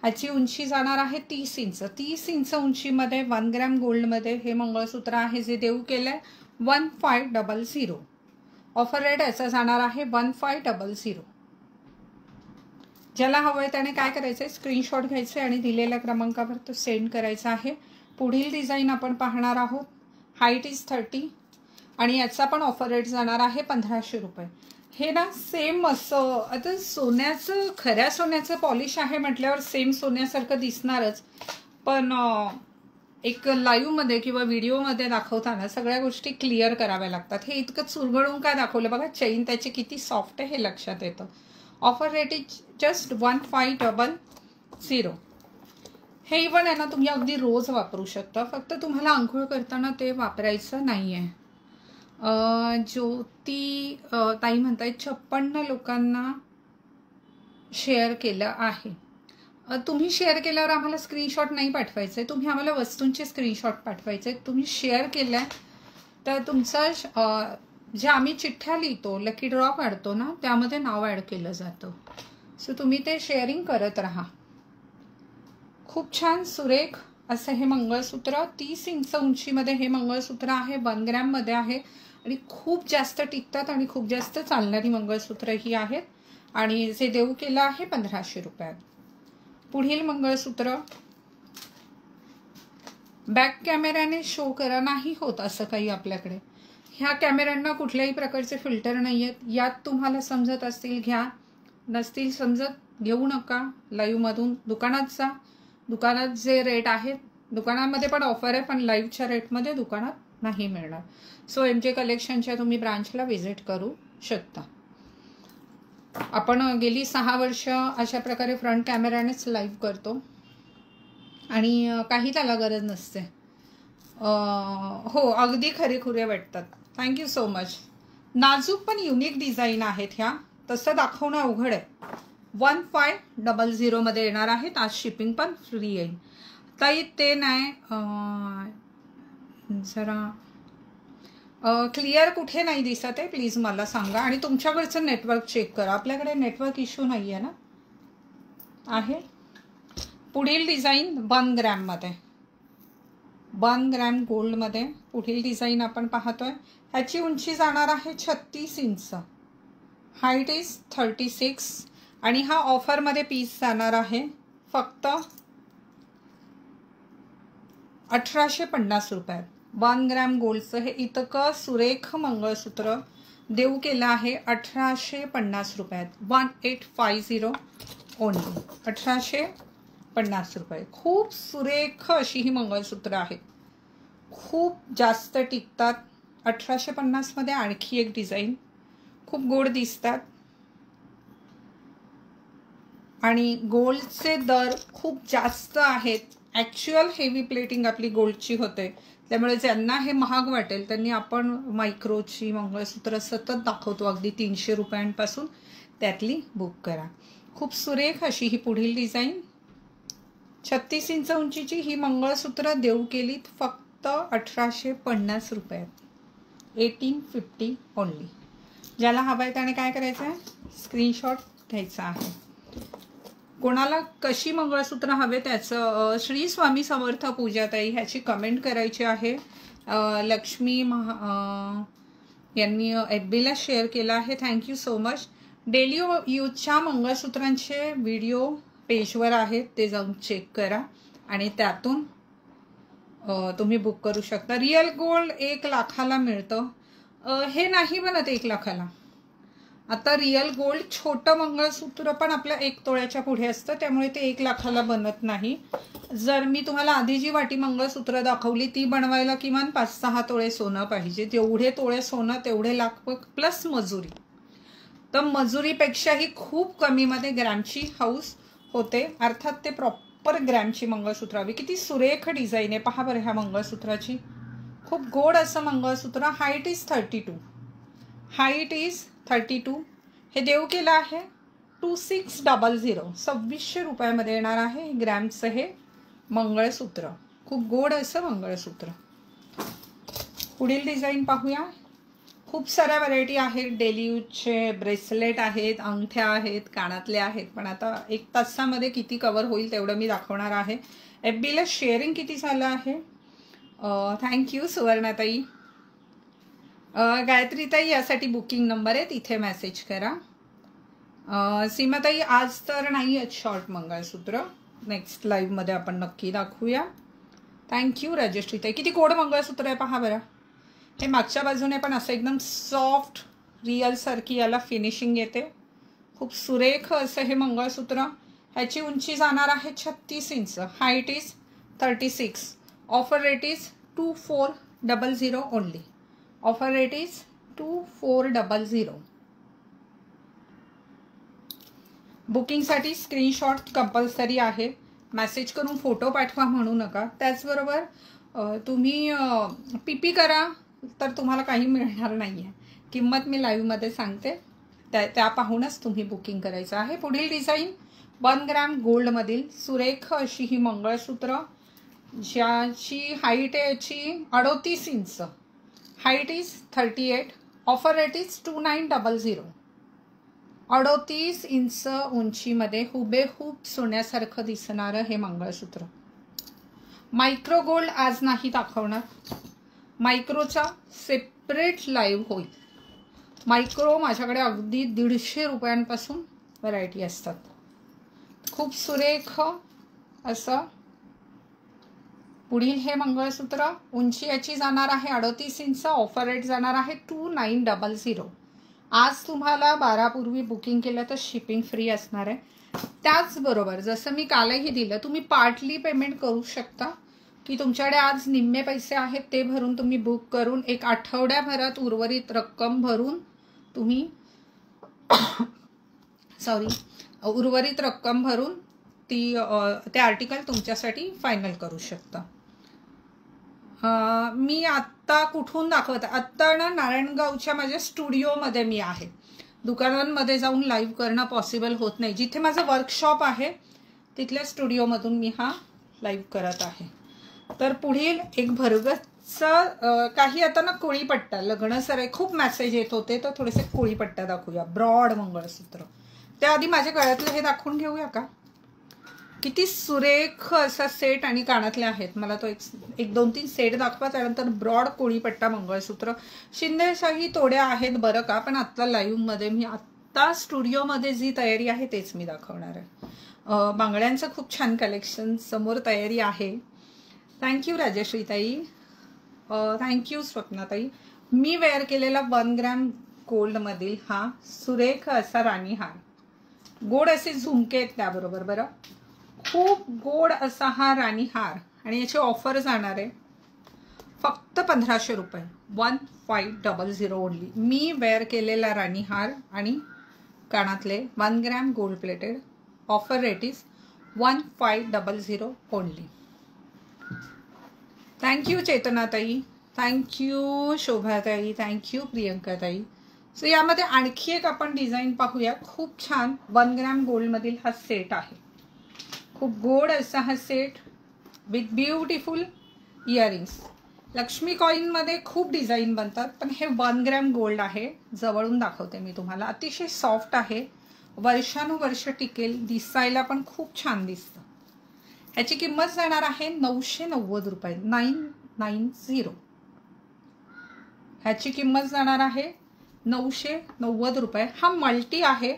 ह्याची उंची जाणार आहे 30 इंच. 30 इंच उंचीमध्ये 1 ग्रॅम गोल्डमध्ये हे मंगळसूत्र आहे जे देऊ केलं आहे 1500. ऑफर रेट याचा जाणार आहे 1500. ज्याला हवं आहे त्याने काय करायचं आहे, स्क्रीनशॉट घ्यायचे आणि दिलेल्या क्रमांकावर तो सेंड करायचा आहे. पुढील डिझाईन आपण पाहणार आहोत. हाईट इज 30 आणि याचा पण ऑफर रेट जाणार आहे 1500 रुपये. हे ना सेम असं, आता सोन्याचं, खऱ्या सोन्याचं पॉलिश आहे म्हटल्यावर सेम सोन्यासारखं दिसणारच, पण एक लाईव्हमध्ये किंवा व्हिडिओमध्ये दाखवताना सगळ्या गोष्टी क्लिअर कराव्या लागतात. हे इतकं चुरगळून काय दाखवलं बघा, चेन त्याची किती सॉफ्ट आहे हे लक्षात येतं. Offer rate is just 1500. हे इव्हन आहे ना तुम्ही अगदी रोज वापरू शकता, फक्त तुम्हाला आंघोळ करताना ते वापरायचं नाही आहे. ज्योती ताई म्हणताय 56 लोकांना शेअर केलं आहे. तुम्ही शेअर केल्यावर आम्हाला स्क्रीनशॉट नाही पाठवायचं आहे, तुम्ही आम्हाला वस्तूंचे स्क्रीनशॉट पाठवायचे आहेत. तुम्ही शेअर केलं आहे तर तुमचं जे आम्ही चिठ्ठ्या लिहितो, लकी ड्रॉ काढतो ना, त्यामध्ये नाव ॲड केलं जातं. सो तुम्ही ते शेअरिंग करत राहा. खूप छान सुरेख असं हे मंगळसूत्र, 30 इंच उंचीमध्ये हे मंगळसूत्र आहे, 1 ग्रॅममध्ये आहे आणि खूप जास्त टिकतात आणि खूप जास्त चालणारी मंगळसूत्र ही आहेत. आणि जे देऊ केलं आहे 1500 रुपयात. पुढील मंगळसूत्र बॅक कॅमेऱ्याने शो करा, नाही होत असं काही आपल्याकडे. ह्या कॅमेऱ्यांना कुठल्याही प्रकारचे फिल्टर नाही आहेत. यात तुम्हाला समजत असतील घ्या, नसतील समजत घेऊ नका. लाईव्हमधून दुकानात जा, दुकानात जे रेट आहेत, दुकानामध्ये पण ऑफर आहे पण लाईव्हच्या रेटमध्ये दुकानात नाही मिळणार. सो MJ कलेक्शनच्या तुम्ही ब्रांचला व्हिजिट करू शकता. आपण गेली 6 वर्ष अशा प्रकारे फ्रंट कॅमेऱ्यानेच लाईव्ह करतो आणि काही त्याला गरज नसते. हो, अगदी खरेखुरे वाटतात. Thank you so much. नाजूक पण युनिक डिझाईन आहेत ह्या, तसं दाखवणं अवघड आहे. 1500 मध्ये येणार आहेत. आज शिपिंग पण फ्री येईल. ताई ते नाही, जरा क्लिअर कुठे नाही दिसत आहे, प्लीज मला सांगा. आणि तुमच्याकडचं नेटवर्क चेक करा. आपल्याकडे नेटवर्क इश्यू नाही आहे ना? आहे. पुढील डिझाईन 1 ग्रॅममध्ये, 1 ग्रॅम गोल्डमध्ये पुढील डिझाईन आपण पाहतोय. ह्याची उंची जाणार आहे 36 इंच, हाईट इज 36 आणि हा ऑफरमध्ये पीस जाणार आहे फक्त 1850 रुपयात. 1 ग्रॅम गोल्डचं हे इतकं सुरेख मंगळसूत्र देऊ केलं आहे 1850 रुपयात. 1850 ओनली, 1850 रुपये. खूप सुरेख अशी ही मंगळसूत्र आहेत, खूप जास्त टिकतात. 1850 मध्ये आणखी एक डिझाईन, खूप गोड दिसतात आणि गोल्डचे दर खूप जास्त आहेत. ॲक्च्युअल हेवी प्लेटिंग आपली गोल्डची होते, त्यामुळे ज्यांना हे महाग वाटेल त्यांनी आपण मायक्रोची मंगळसूत्र सतत दाखवतो अगदी 300 रुपयांपासून, त्यातली बुक करा. खूप सुरेख अशी ही पुढील डिझाईन, 36 इंच उंचीची ही मंगळसूत्र देऊ केलीत फक्त 1850 रुपयात. 1850 ओनली. ज्याला हवं आहे त्याने काय करायचं आहे, स्क्रीनशॉट घ्यायचा आहे. कोणाला कशी मंगळसूत्र हवे त्याचं श्री स्वामी समर्थ पूजाताई ह्याची कमेंट करायची आहे. लक्ष्मी यांनी FBला शेअर केला आहे. Thank you so much. डेली यूजच्या मंगळसूत्रांचे व्हिडिओ पेजवर आहेत, ते जाऊन चेक करा आणि त्यातून तुम्ही बुक करू शकता. रिअल गोल्ड 1 लाखाला मिळतं. हे नाही बनत 1 लाखाला. आता रिअल गोल्ड छोटं मंगळसूत्र पण आपल्या 1 तोळ्याच्या पुढे असतं, त्यामुळे ते 1 लाखाला बनत नाही. जर मी तुम्हाला आधी जी वाटी मंगळसूत्र दाखवली ती बनवायला किमान 5-6 तोळे सोनं पाहिजे. जेवढे तोळे सोनं तेवढे लाख प्लस मजुरी. तर मजुरीपेक्षाही खूप कमीमध्ये ग्रॅमची हाऊस होते. अर्थात ते प्रॉपर ग्रॅमची मंगळसूत्र हवी. किती सुरेख डिझाईन आहे पहा बरं ह्या मंगळसूत्राची. खूप गोड असं mangalsutra. Height is 32, height is 32. हे देऊ केलं आहे 2600, 2600 रुपयामध्ये येणार आहे ग्रॅमचं हे मंगळसूत्र. खूप गोड असं मंगळसूत्र. पुढील डिझाईन पाहूया. खूप साऱ्या व्हरायटी आहेत. डेली यूजचे ब्रेसलेट आहेत, अंगठ्या आहेत, कानातले आहेत, पण आता 1 तासामध्ये किती कव्हर होईल तेवढं मी दाखवणार आहे. FBला शेअरिंग किती झालं आहे. थँक्यू सुवर्णाताई. गायत्रीताई यासाठी बुकिंग नंबर आहे, तिथे मेसेज करा. सीमाताई आज तर नाही आहेत शॉर्ट मंगळसूत्र, नेक्स्ट लाईव्हमध्ये आपण नक्की दाखवूया. थँक्यू राजश्रीताई. किती गोड मंगळसूत्र आहे पहा बरं. हे मागच्या बाजूने पण असं एकदम सॉफ्ट रिअल सारखी याला फिनिशिंग येते. खूप सुरेख असं हे मंगळसूत्र. ह्याची उंची जाणार आहे 36 inch. Height is 36. Offer rate is 2400 only. Offer rate is 2400. बुकिंगसाठी स्क्रीनशॉट कंपल्सरी आहे. मेसेज करून फोटो पाठवा म्हणू नका. त्याचबरोबर तुम्ही पीपी करा तर तुम्हाला काही मिळणार नाही आहे. किंमत मी लाईव्हमध्ये सांगते, त्या पाहूनच तुम्ही बुकिंग करायचं आहे. पुढील डिझाईन 1 ग्रॅम गोल्डमधील सुरेख अशी ही मंगळसूत्र, ज्याची हाईट आहे याची 38 inch. Height is 38. Offer rate is 2900. 38 inch उंचीमध्ये हुबेहूब सोन्यासारखं दिसणारं हे मंगळसूत्र. मायक्रो गोल्ड आज नाही दाखवणार. मायक्रोचा सेपरेट लाईव्ह होईल. मायक्रो माझ्याकडे अगदी 150 रुपयांपासून व्हरायटी असतात. खूप सुरेख असं पुढील हे मंगळसूत्र. उंची याची जाणार आहे 38 इंच. ऑफर रेट जाणार आहे 2900. आज तुम्हाला 12 पूर्वी बुकिंग केलं तर शिपिंग फ्री असणार आहे. त्याचबरोबर जसं मी कालही दिलं, तुम्ही पार्टली पेमेंट करू शकता की तुमच्याकडे आज निम्मे पैसे आहेत ते भरून तुम्ही बुक करून 1 आठवड्याभरात उर्वरित रक्कम भरून तुम्ही उर्वरित रक्कम भरून ते आर्टिकल तुमच्यासाठी फायनल करू शकता. मी आत्ता कुठून दाखवते? आत्ता ना नारायणगावच्या माझ्या स्टुडिओमध्ये मी आहे. दुकानांमध्ये जाऊन लाईव्ह करणं पॉसिबल होत नाही. जिथे माझं वर्कशॉप आहे तिथल्या स्टुडिओमधून मी हा लाईव्ह करत आहे. तर पुढील एक भरगतचं काही आता ना कोळीपट्टा, लग्न सराई खूप मेसेज येत होते, तर थोडेसे कोळीपट्टा दाखवूया. ब्रॉड मंगळसूत्र. त्याआधी माझ्या गळ्यातलं हे दाखवून घेऊया का? किती सुरेख असा सेट आणि कानातले आहेत. मला तो एक 2-3 सेट दाखवा. त्यानंतर ब्रॉड कोळीपट्टा मंगळसूत्र. शिंदेशाही तोड्या आहेत बरं का, पण आत्ता लाईव्हमध्ये मी आत्ता स्टुडिओमध्ये जी तयारी आहे तेच मी दाखवणार आहे. बांगड्यांचं खूप छान कलेक्शन समोर तयारी आहे. थँक्यू राजश्रीताई. थँक्यू स्वप्नाताई. मी वेअर केलेला 1 ग्रॅम गोल्डमधील हा सुरेख असा राणी हार. गोड असे झुमके आहेत त्याबरोबर बरं. खूप गोड असा हा राणी हार आणि याची ऑफर जाणार आहे फक्त 1500 रुपये. 1500 ओनली. मी वेअर केलेला राणी हार आणि कानातले 1 gram gold plated. Offer rate is 1500 only. Thank you चेतनाताई. थँक्यू शोभाताई. थँक्यू प्रियंकाताई. सो यामध्ये आणखी एक आपण डिझाईन पाहूया. खूप छान 1 ग्रॅम गोल्डमधील हा सेट आहे. खूप गोड असा हा set with beautiful earrings. Lakshmi कॉईनमध्ये खूप डिझाईन बनतात, पण हे 1 ग्रॅम गोल्ड आहे. जवळून दाखवते मी तुम्हाला. अतिशय सॉफ्ट आहे. वर्षानुवर्ष टिकेल. दिसायला पण खूप छान दिसतं. ह्याची किंमत जाणार आहे 990 रुपये. 990. ह्याची किंमत जाणार आहे 990 रुपये. हा मल्टी आहे.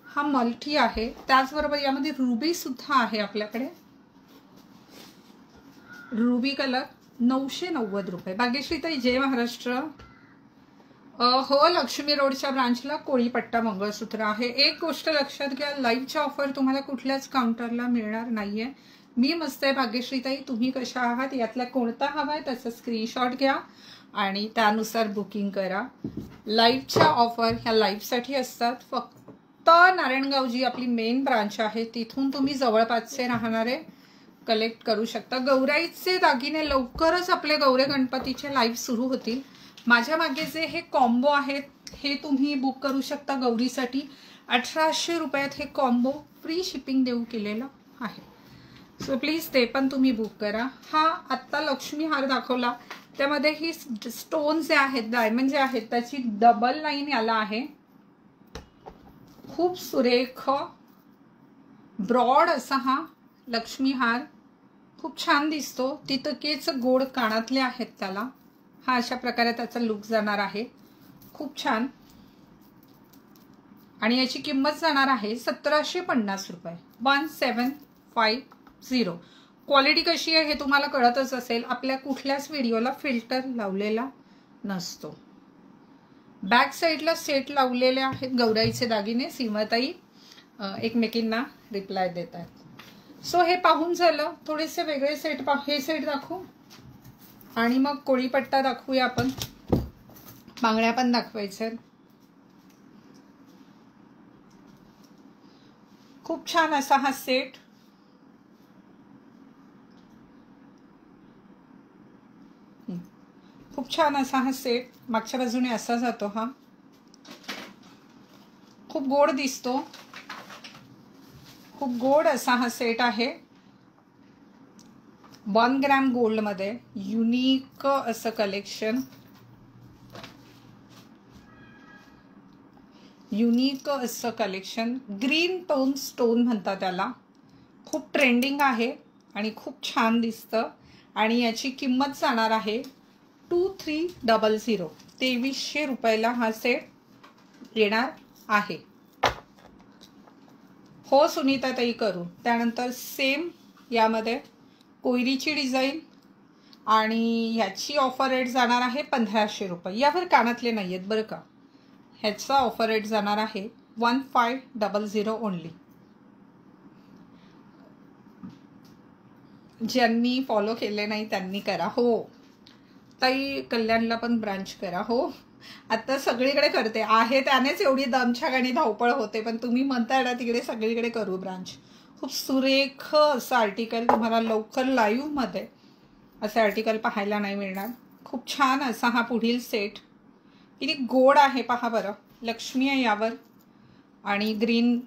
हा मल्टी आहे. त्याचबरोबर यामध्ये रुबी सुद्धा आहे आपल्याकडे. Ruby colour. 990 रुपये. भाग्यश्रीताई जय महाराष्ट्र. हो, लक्ष्मी रोडच्या ब्रांचला कोळीपट्टा मंगळसूत्र आहे. एक गोष्ट लक्षात घ्या, लाईव्हच्या ऑफर तुम्हाला कुठल्याच काउंटरला मिळणार नाहीये. मी मस्त आहे भाग्यश्रीताई. तुम्ही कशा आहात? यातला कोणता हवा आहे त्याचा स्क्रीनशॉट घ्या आणि त्यानुसार बुकिंग करा. लाईव्हच्या ऑफर ह्या लाईव्हसाठी असतात. फक्त नारायणगाव जी आपली मेन ब्रांच आहे तिथून तुम्ही जवळपासचे राहणारे कलेक्ट करू शकता. गौराईचे दागिने लवकरच आपले गौरे गणपतीचे लाईव्ह सुरू होतील. माझ्या मागे जे हे कॉम्बो आहेत हे तुम्ही बुक करू शकता गौरीसाठी. 1800 रुपयात हे कॉम्बो फ्री शिपिंग देऊ केलेलं आहे. सो प्लीज ते पण तुम्ही बुक करा. हा आत्ता लक्ष्मी हार दाखवला त्यामध्ये ही स्टोन जे आहेत, डायमंड जे आहेत, त्याची डबल लाईन याला आहे. खूप सुरेख ब्रॉड असा हा लक्ष्मी हार खूप छान दिसतो. तितकेच गोड कानातले आहेत त्याला. हा अशा प्रकारे त्याचा लुक जाणार आहे. खूप छान. आणि याची किंमत जाणार आहे 1750 रुपये. 1750. क्वालिटी कशी आहे हे तुम्हाला कळतच असेल, आपल्या कुठल्याच व्हिडिओला फिल्टर लावलेला नसतो. बॅक साईडला सेट लावलेले आहेत गौराईचे दागिने. सीमाताई एकमेकींना रिप्लाय देत आहेत. सो हे पाहून झालं. थोडेसे वेगळे सेट हे सेट दाखवू आणि मग कोळीपट्टा दाखवूया आपण. बांगड्या पण दाखवायच्या. खूप छान असा हा सेट. खूप छान असा हा सेट. मागच्या बाजूने असा जातो हा. खूप गोड दिसतो. खूप गोड असा हा सेट आहे. 1 ग्रॅम गोल्ड मध्ये युनिक असं कलेक्शन. युनिक असं कलेक्शन. ग्रीन टोन स्टोन म्हणतात त्याला. खूप ट्रेंडिंग आहे आणि खूप छान दिसतं. आणि याची किंमत जाणार आहे 2300. 2300 रुपयाला हा सेट येणार आहे. हो सुनीता ताई करू. त्यानंतर सेम यामध्ये कोयरीची डिझाईन आणि ह्याची ऑफर रेट जाणार आहे 1500 रुपये. यावर कानातले नाही आहेत बरं का. ह्याचा ऑफर रेट जाणार आहे 1500 ओनली. ज्यांनी फॉलो केले नाही त्यांनी करा. हो ताई कल्याणला पण ब्रांच करा. हो आता सगळीकडे करते आहे, त्यानेच एवढी दमछाक आणि धावपळ होते. पण तुम्ही म्हणताय ना तिकडे सगळीकडे करू ब्रांच. खूप सुरेख असं आर्टिकल तुम्हाला लवकर लाईव्ह मध्ये असे आर्टिकल पाहायला नाही मिळणार. खूप छान असा हा पुढील सेट. किती गोड आहे पहा बरं. लक्ष्मी आहे यावर आणि ग्रीन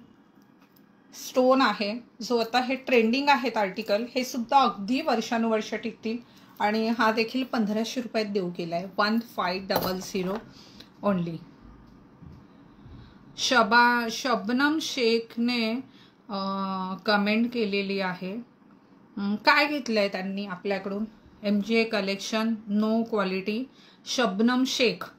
स्टोन आहे. जो आता हे ट्रेंडिंग आहेत आर्टिकल, हे सुद्धा अगदी वर्षानुवर्ष टिकतील. आणि हा देखील 1500 रुपयात देऊ केलाय. 1500 ओनली. शबनम शेखने कमेंट केलेली आहे. काय घेतलंय त्यांनी आपल्याकडून? MJ collection no quality. Shabnam Shaikh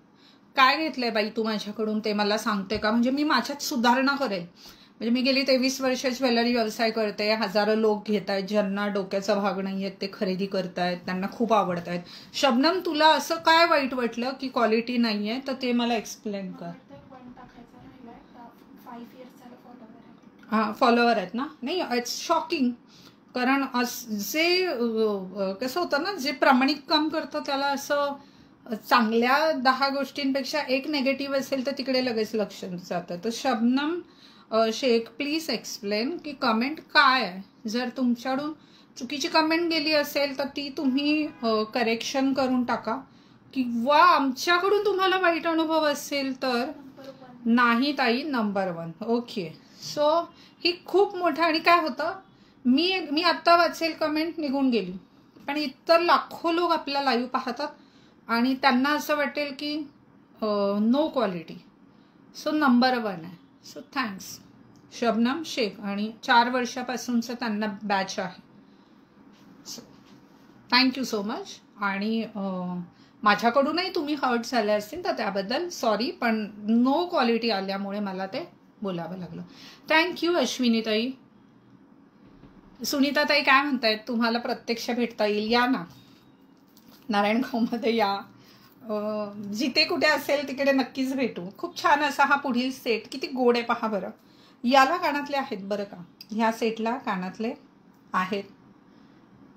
काय घेतलंय बाई तू माझ्याकडून ते मला सांगते का? म्हणजे मी माझ्यात सुधारणा करेल. म्हणजे मी गेली 23 वर्ष ज्वेलरी व्यवसाय करते. हजारो लोक घेत आहेत, ज्यांना डोक्याचा भाग नाही आहेत ते खरेदी करतायत, त्यांना खूप आवडत आहेत. शबनम तुला असं काय वाईट वाटलं की क्वालिटी नाही आहे तर ते मला एक्सप्लेन कर. हां फॉलोअर आहेत ना. नाही इट्स शॉकिंग. कारण जे कसं होतं ना, जे प्रामाणिक काम करतं त्याला असं चांगल्या 10 गोष्टींपेक्षा एक नेगेटिव्ह असेल तर तिकडे लगेच लक्ष जातं. तर शबनम शेख प्लीज एक्सप्लेन की कमेंट काय आहे. जर तुमच्याकडून चुकीची कमेंट गेली असेल तर ती तुम्ही करेक्शन करून टाका. किंवा आमच्याकडून तुम्हाला वाईट अनुभव असेल तर नाही ताई नंबर 1. ओके. सो ही खूप मोठं. आणि काय होतं, मी आत्ता वाचेल कमेंट निघून गेली, पण इतर लाखो लोक आपला लाईव्ह पाहतात आणि त्यांना असं वाटेल की नो क्वालिटी. सो नंबर 1 आहे. So thanks Shabnam Shaikh. आणि 4 वर्षापासूनचं त्यांना बॅच आहे. So thank you so much. आणि माझ्याकडूनही तुम्ही हर्ट झाले असतील तर त्याबद्दल सॉरी, पण नो क्वालिटी आल्यामुळे मला ते बोलावं लागलं. थँक्यू अश्विनीताई. सुनीताताई काय म्हणतायत? तुम्हाला प्रत्यक्ष भेटता येईल, या ना नारायणगावमध्ये या. जिथे कुठे असेल तिकडे नक्कीच भेटू. खूप छान असा हा पुढील सेट. किती गोड आहे पहा बरं. याला कानातले आहेत बरं का. ह्या सेटला कानातले आहेत.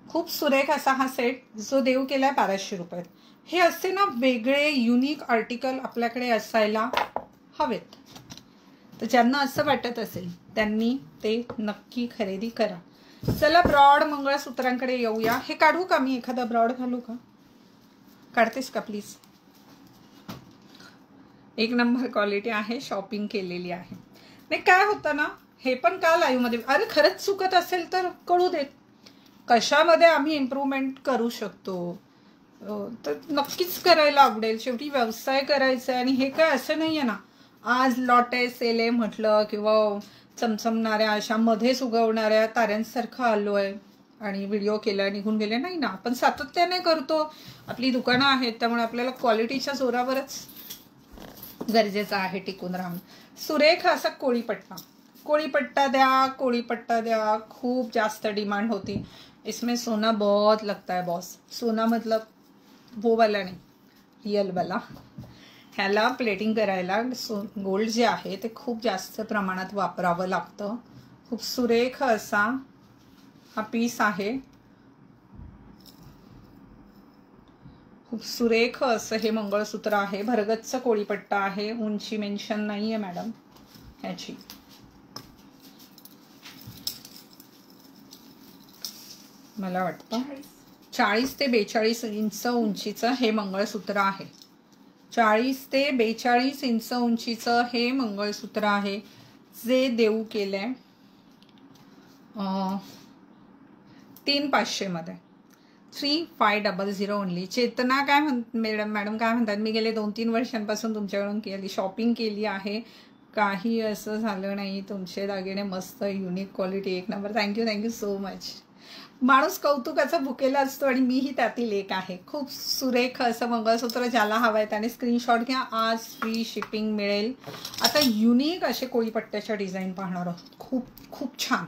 खूप सुरेख असा हा सेट जो देऊ केलाय 1200 रुपयात. हे असे ना वेगळे युनिक आर्टिकल आपल्याकडे असायला हवेत. तर ज्यांना असं वाटत असेल त्यांनी ते नक्की खरेदी करा. चला ब्रॉड मंगळसूत्रांकडे येऊया. हे काढू का मी? एखादा ब्रॉड घालू का? काढतेस का प्लीज? एक नंबर क्वालिटी आहे. शॉपिंग केलेली आहे. नाही काय होतं ना, हे पण का लाईव्ह मध्ये, अरे खरंच चुकत असेल तर कळू देत. कशामध्ये आम्ही इम्प्रूव्हमेंट करू शकतो तर नक्कीच करायला आवडेल. शेवटी व्यवसाय करायचा आहे. आणि हे काय असं नाहीये ना आज लॉटे सेले म्हटलं किंवा चमचमणाऱ्या अशा मध्येच उगवणाऱ्या ताऱ्यांसारखं आलोय आणि व्हिडिओ केला निघून गेले. नाही ना, आपण सातत्याने करतो. आपली दुकानं आहेत त्यामुळे आपल्याला क्वालिटीच्या जोरावरच गरजेचं आहे टिकून राहणं. सुरेख असा कोळीपट्टा, कोळीपट्टा द्या, कोळीपट्टा द्या. खूप जास्त डिमांड होती. इसमें सोना बहुत लगता है बॉस. सोना मतलब वो वाला नहीं, रियल वाला. ह्याला प्लेटिंग करायला गोल्ड जे आहे ते खूप जास्त प्रमाणात वापरावं लागतं. खूप सुरेख असा हा पीस आहे. खूप सुरेख असं हे मंगळसूत्र आहे. भरगच्च कोळीपट्टा आहे. उंची मेन्शन नाही आहे मॅडम ह्याची. मला वाटतं 40 ते 42 इंच उंचीचं हे मंगळसूत्र आहे. 40 ते 42 इंच उंचीचं हे मंगळसूत्र आहे जे देऊ केलंय 3500 मध्ये. 3500 ओनली. चेतना काय मॅडम काय म्हणतात, मी गेले 2-3 वर्षांपासून तुमच्याकडून केली शॉपिंग केली आहे, काही असं झालं नाही. तुमचे दागिने मस्त, युनिक क्वालिटी, एक नंबर. Thank you so much. माणूस कौतुकाचा भुकेला असतो आणि मीही त्यातील एक आहे. खूप सुरेख असं मंगळसूत्र. ज्याला हवं आहे त्याने स्क्रीनशॉट घ्या. आज फ्री शिपिंग मिळेल. आता युनिक असे कोळीपट्ट्याच्या डिझाईन पाहणार आहोत. खूप छान,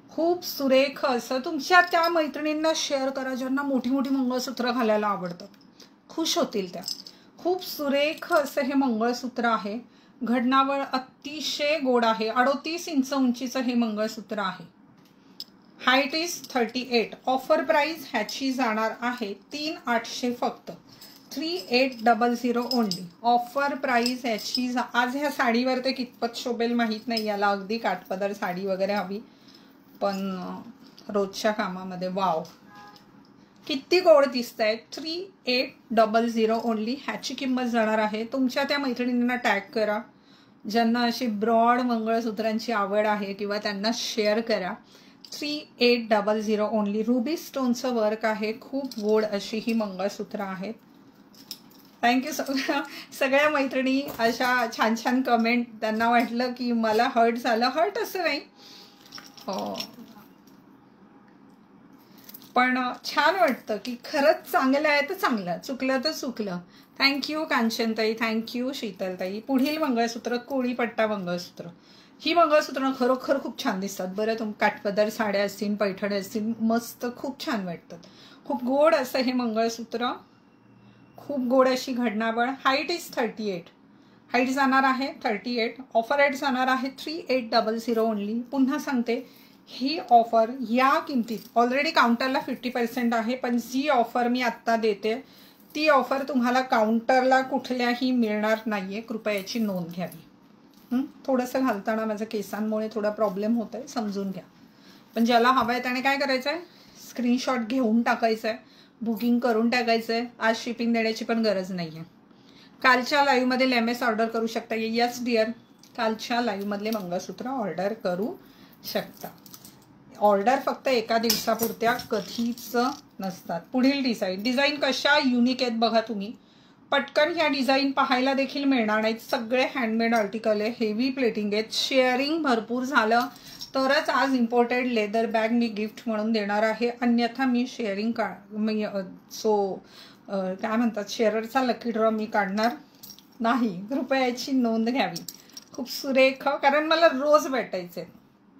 खूप सुरेख असं. तुमच्या त्या मैत्रिणींना शेअर करा ज्यांना मोठी मोठी मंगळसूत्र घालायला आवडतात, खुश होतील त्या. खूप सुरेख असं हे मंगळसूत्र आहे. घडणावळ अतिशय गोड आहे. 38 इंच उंचीचं हे मंगळसूत्र आहे. Height is 38. ऑफर प्राइस ह्याची जाणार आहे 3800 फक्त. 3800 ओनली. ऑफर प्राइस ह्याची आज ह्या साडीवर ते कितपत शोभेल माहीत नाही. याला अगदी काठपदर साडी वगैरे हवी, पण रोजच्या कामामध्ये वाव किती गोड दिसत आहे. 3800 ओनली. ह्याची किंमत जाणार आहे. तुमच्या त्या मैत्रिणींना टॅग करा ज्यांना अशी ब्रॉड मंगळसूत्रांची आवड आहे किंवा त्यांना शेअर करा. 3800 ओनली. रुबी स्टोनचं वर्क आहे. खूप गोड अशी ही मंगळसूत्र आहेत. थँक्यू सगळ्या मैत्रिणी. अशा छान छान कमेंट. त्यांना वाटलं की मला हर्ट झालं. हर्ट असं नाही, पण छान वाटतं की खरंच चांगलं आहे तर चांगलं, चुकलं तर चुकलं. Thank you कांचनताई, thank you Sheetaltai. पुढील मंगळसूत्र कोळीपट्टा मंगळसूत्र. ही मंगळसूत्र खरोखर खूप छान दिसतात बरं. काठपदर साड्या असतील, पैठणी असतील, मस्त खूप छान वाटतात. खूप गोड असं हे मंगळसूत्र. खूप गोड अशी घडणावळ. Height is 38. हाईट जाणार आहे 38. ऑफर रेट जाणार आहे 3800 ओनली. पुन्हा सांगते, ही ऑफर या किमतीत ऑलरेडी काउंटरला 50% आहे, पण जी ऑफर मी आत्ता देते ती ऑफर तुम्हाला काउंटरला कुठल्याही मिळणार नाहीये. कृपया याची नोंद घ्यावी. थोडंसं घालताना माझ्या केसांमुळे थोडा प्रॉब्लेम होत आहे, समजून घ्या. पण ज्याला हवं आहे त्याने काय करायचं आहे, स्क्रीनशॉट घेऊन टाकायचं आहे, बुकिंग करून टाकायचं आहे. आज शिपिंग देण्याची पण गरज नाही आहे. कालच्या लाईव्हमध्ये लेमेस ऑर्डर करू शकता. यस डिअर, कालच्या लाईव्हमधले मंगळसूत्र ऑर्डर करू शकता. ऑर्डर फक्त एका दिवसापुरत्या कधीच नसतात. पुढील डिझाईन कशा युनिक आहेत बघा तुम्ही. पटकन ह्या डिझाईन पाहायला देखील मिळणार नाहीत. सगळे हँडमेड आर्टिकल आहे. हेवी प्लेटिंग आहेत. शेअरिंग भरपूर झालं तरच आज इम्पोर्टेड लेदर बॅग मी गिफ्ट म्हणून देणार आहे. अन्यथा मी शेअरिंग काय म्हणतात, शेअररचा लकी ड्रॉ मी काढणार नाही. कृपया याची नोंद घ्यावी. खूप सुरेख, कारण मला रोज भेटायचे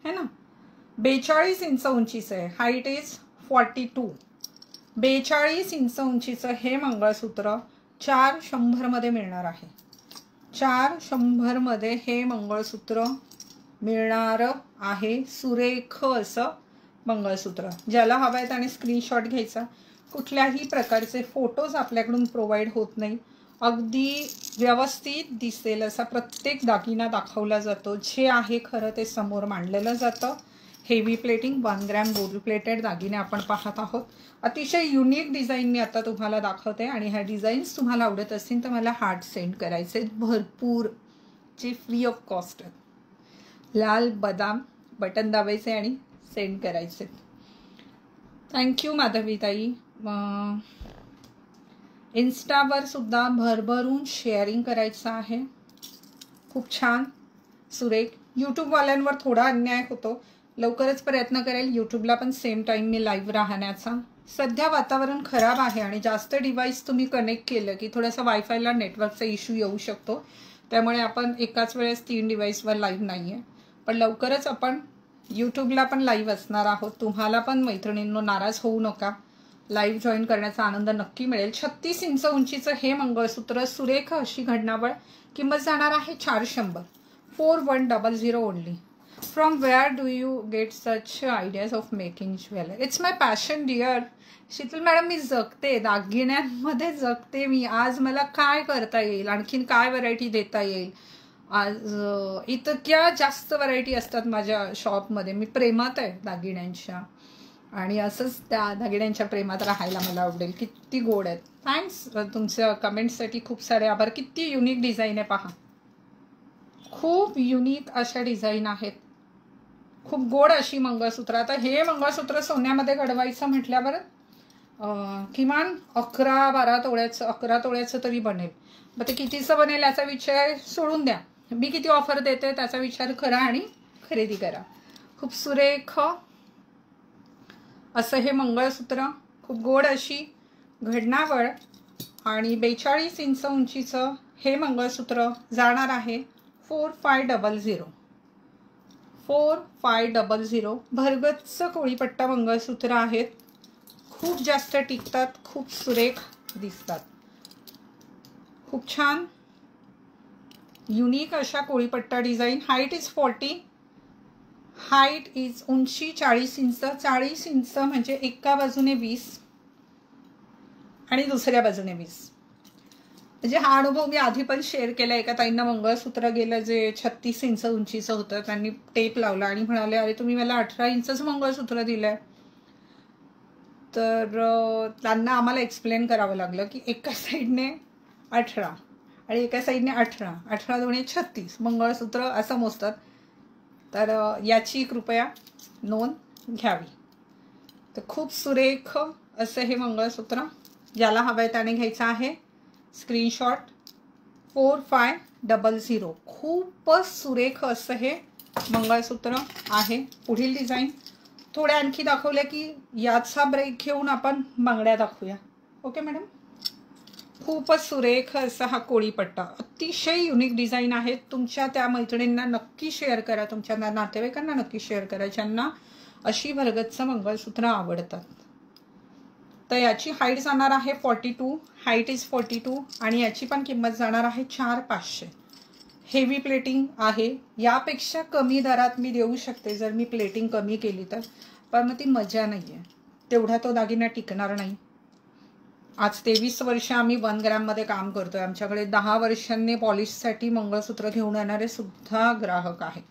है ना. 42 इंच उंचीचं आहे. Height is 42. 42 इंच उंचीचं हे मंगळसूत्र 400 मध्ये मिळणार आहे. 400 मध्ये हे मंगळसूत्र मिळणार आहे. सुरेख असं मंगळसूत्र. ज्याला हवं आहे त्याने स्क्रीनशॉट घ्यायचा. कुठल्याही प्रकारचे फोटोज आपल्याकडून प्रोव्हाइड होत नाही. अगदी व्यवस्थित दिसेल असा प्रत्येक दागिना दाखवला जातो. जे आहे खरं ते समोर मांडलेलं जातं. Heavy plating 1 gram gold plated दागिने आपण पाहत आहोत. अतिशय युनिक डिझाईन मी आता तुम्हाला दाखवते आणि ह्या डिझाईन्स तुम्हाला आवडत असतील तर मला हार्ट सेंड करायचे भरपूर, जे फ्री ऑफ कॉस्ट आहेत. लाल बदाम बटन दाबायचे आणि सेंड करायचे. थँक्यू माधवीताई. इन्स्टावर सुद्धा भरभरून शेअरिंग करायचं आहे. खूप छान सुरेख. यूट्यूबवाल्यांवर थोडा अन्याय होतो. लवकरच प्रयत्न करेल यूट्यूबला पण सेम टाईम मी लाईव्ह राहण्याचा. सध्या वातावरण खराब आहे आणि जास्त डिव्हाइस तुम्ही कनेक्ट केलं की थोडासा वायफायला नेटवर्कचा इश्यू येऊ शकतो. त्यामुळे आपण एकाच वेळेस 3 डिव्हाइसवर लाईव्ह नाही आहे. पण लवकरच आपण यूट्यूबला पण लाईव्ह असणार आहोत. तुम्हाला पण मैत्रिणींनो नाराज होऊ नका, लाईव्ह जॉईन करण्याचा आनंद नक्की मिळेल. 36 इंच उंचीचं हे मंगळसूत्र, सुरेख अशी घडणावळ, किंमत जाणार आहे 400. 4100 only. From where do you get such ideas of making jewellery? It's my passion dear. Sheetal madam, मी जगते, दागिन्यांमध्ये जगते मी. आज मला काय करता येईल, आणखीन काय व्हरायटी देता येईल. आज इतक्या जास्त व्हरायटी असतात माझ्या शॉपमध्ये. मी प्रेमात आहे दागिन्यांच्या, आणि असंच त्या दागिन्यांच्या प्रेमात राहायला मला आवडेल. किती गोड आहेत. थँक्स तुमच्या कमेंट्ससाठी, खूप सारे आभार. किती युनिक डिझाईन आहे पहा, खूप युनिक अशा डिझाईन आहेत. खूप गोड अशी मंगळसूत्र. आता हे मंगळसूत्र सोन्यामध्ये घडवायचं म्हटल्यावर किमान 11-12 तोळ्याचं, 11 तोळ्याचं तरी बनेल. मग ते कितीचं बनेल याचा विचार सोडून द्या. मी किती ऑफर देते त्याचा विचार करा आणि खरेदी करा. खूप सुरेख असं हे मंगळसूत्र, खूप गोड अशी घडणावळ, आणि 42 इंच उंचीचं हे मंगळसूत्र जाणार आहे 4500. 4500. भरगच्च कोळीपट्टा मंगळसूत्र आहेत. खूप जास्त टिकतात, खूप सुरेख दिसतात. खूप छान युनिक अशा कोळीपट्टा design. Height is 40. Height is उंची 40 इंच. 40 इंच म्हणजे एका बाजूने 20 आणि दुसऱ्या बाजूने 20. म्हणजे हा अनुभव मी आधी पण शेअर केला. एका ताईंना मंगळसूत्र गेलं जे 36 इंच उंचीचं होतं. त्यांनी टेप लावला आणि म्हणाले, अरे तुम्ही मला 18 इंचचं मंगळसूत्र दिलंय. तर त्यांना आम्हाला एक्सप्लेन करावं लागलं की एका साईडने 18 आणि एका साईडने 18, 18 दोन्ही 36 मंगळसूत्र असं मोजतात. तर याची कृपया नोंद घ्यावी. तर खूप सुरेख असं हे मंगळसूत्र, ज्याला हवं आहे त्याने घ्यायचं आहे स्क्रीनशॉट. 4500. खूपच सुरेख असं हे मंगळसूत्र आहे. पुढील डिझाईन थोड्या आणखी दाखवल्या की याचा ब्रेक घेऊन आपण बांगड्या दाखवूया. Okay madam. खूपच सुरेख असा हा कोळीपट्टा, अतिशय युनिक डिझाईन आहेत. तुमच्या त्या मैत्रिणींना नक्की शेअर करा, तुमच्या नातेवाईकांना नक्की शेअर करा ज्यांना अशी भरगच्च मंगळसूत्र आवडतात. तर याची हाईट जाणार आहे 42. हाईट इज 42 आणि याची पण किंमत जाणार आहे 4500. हेवी प्लेटिंग आहे. यापेक्षा कमी दरात मी देऊ शकते जर मी प्लेटिंग कमी केली तर, पण मग ती मजा नाही आहे. तेवढा तो दागिना टिकणार नाही. आज 23 वर्ष आम्ही 1 ग्रॅममध्ये काम करतोय. आमच्याकडे 10 वर्षांनी पॉलिशसाठी मंगळसूत्र घेऊन येणारे सुद्धा ग्राहक आहे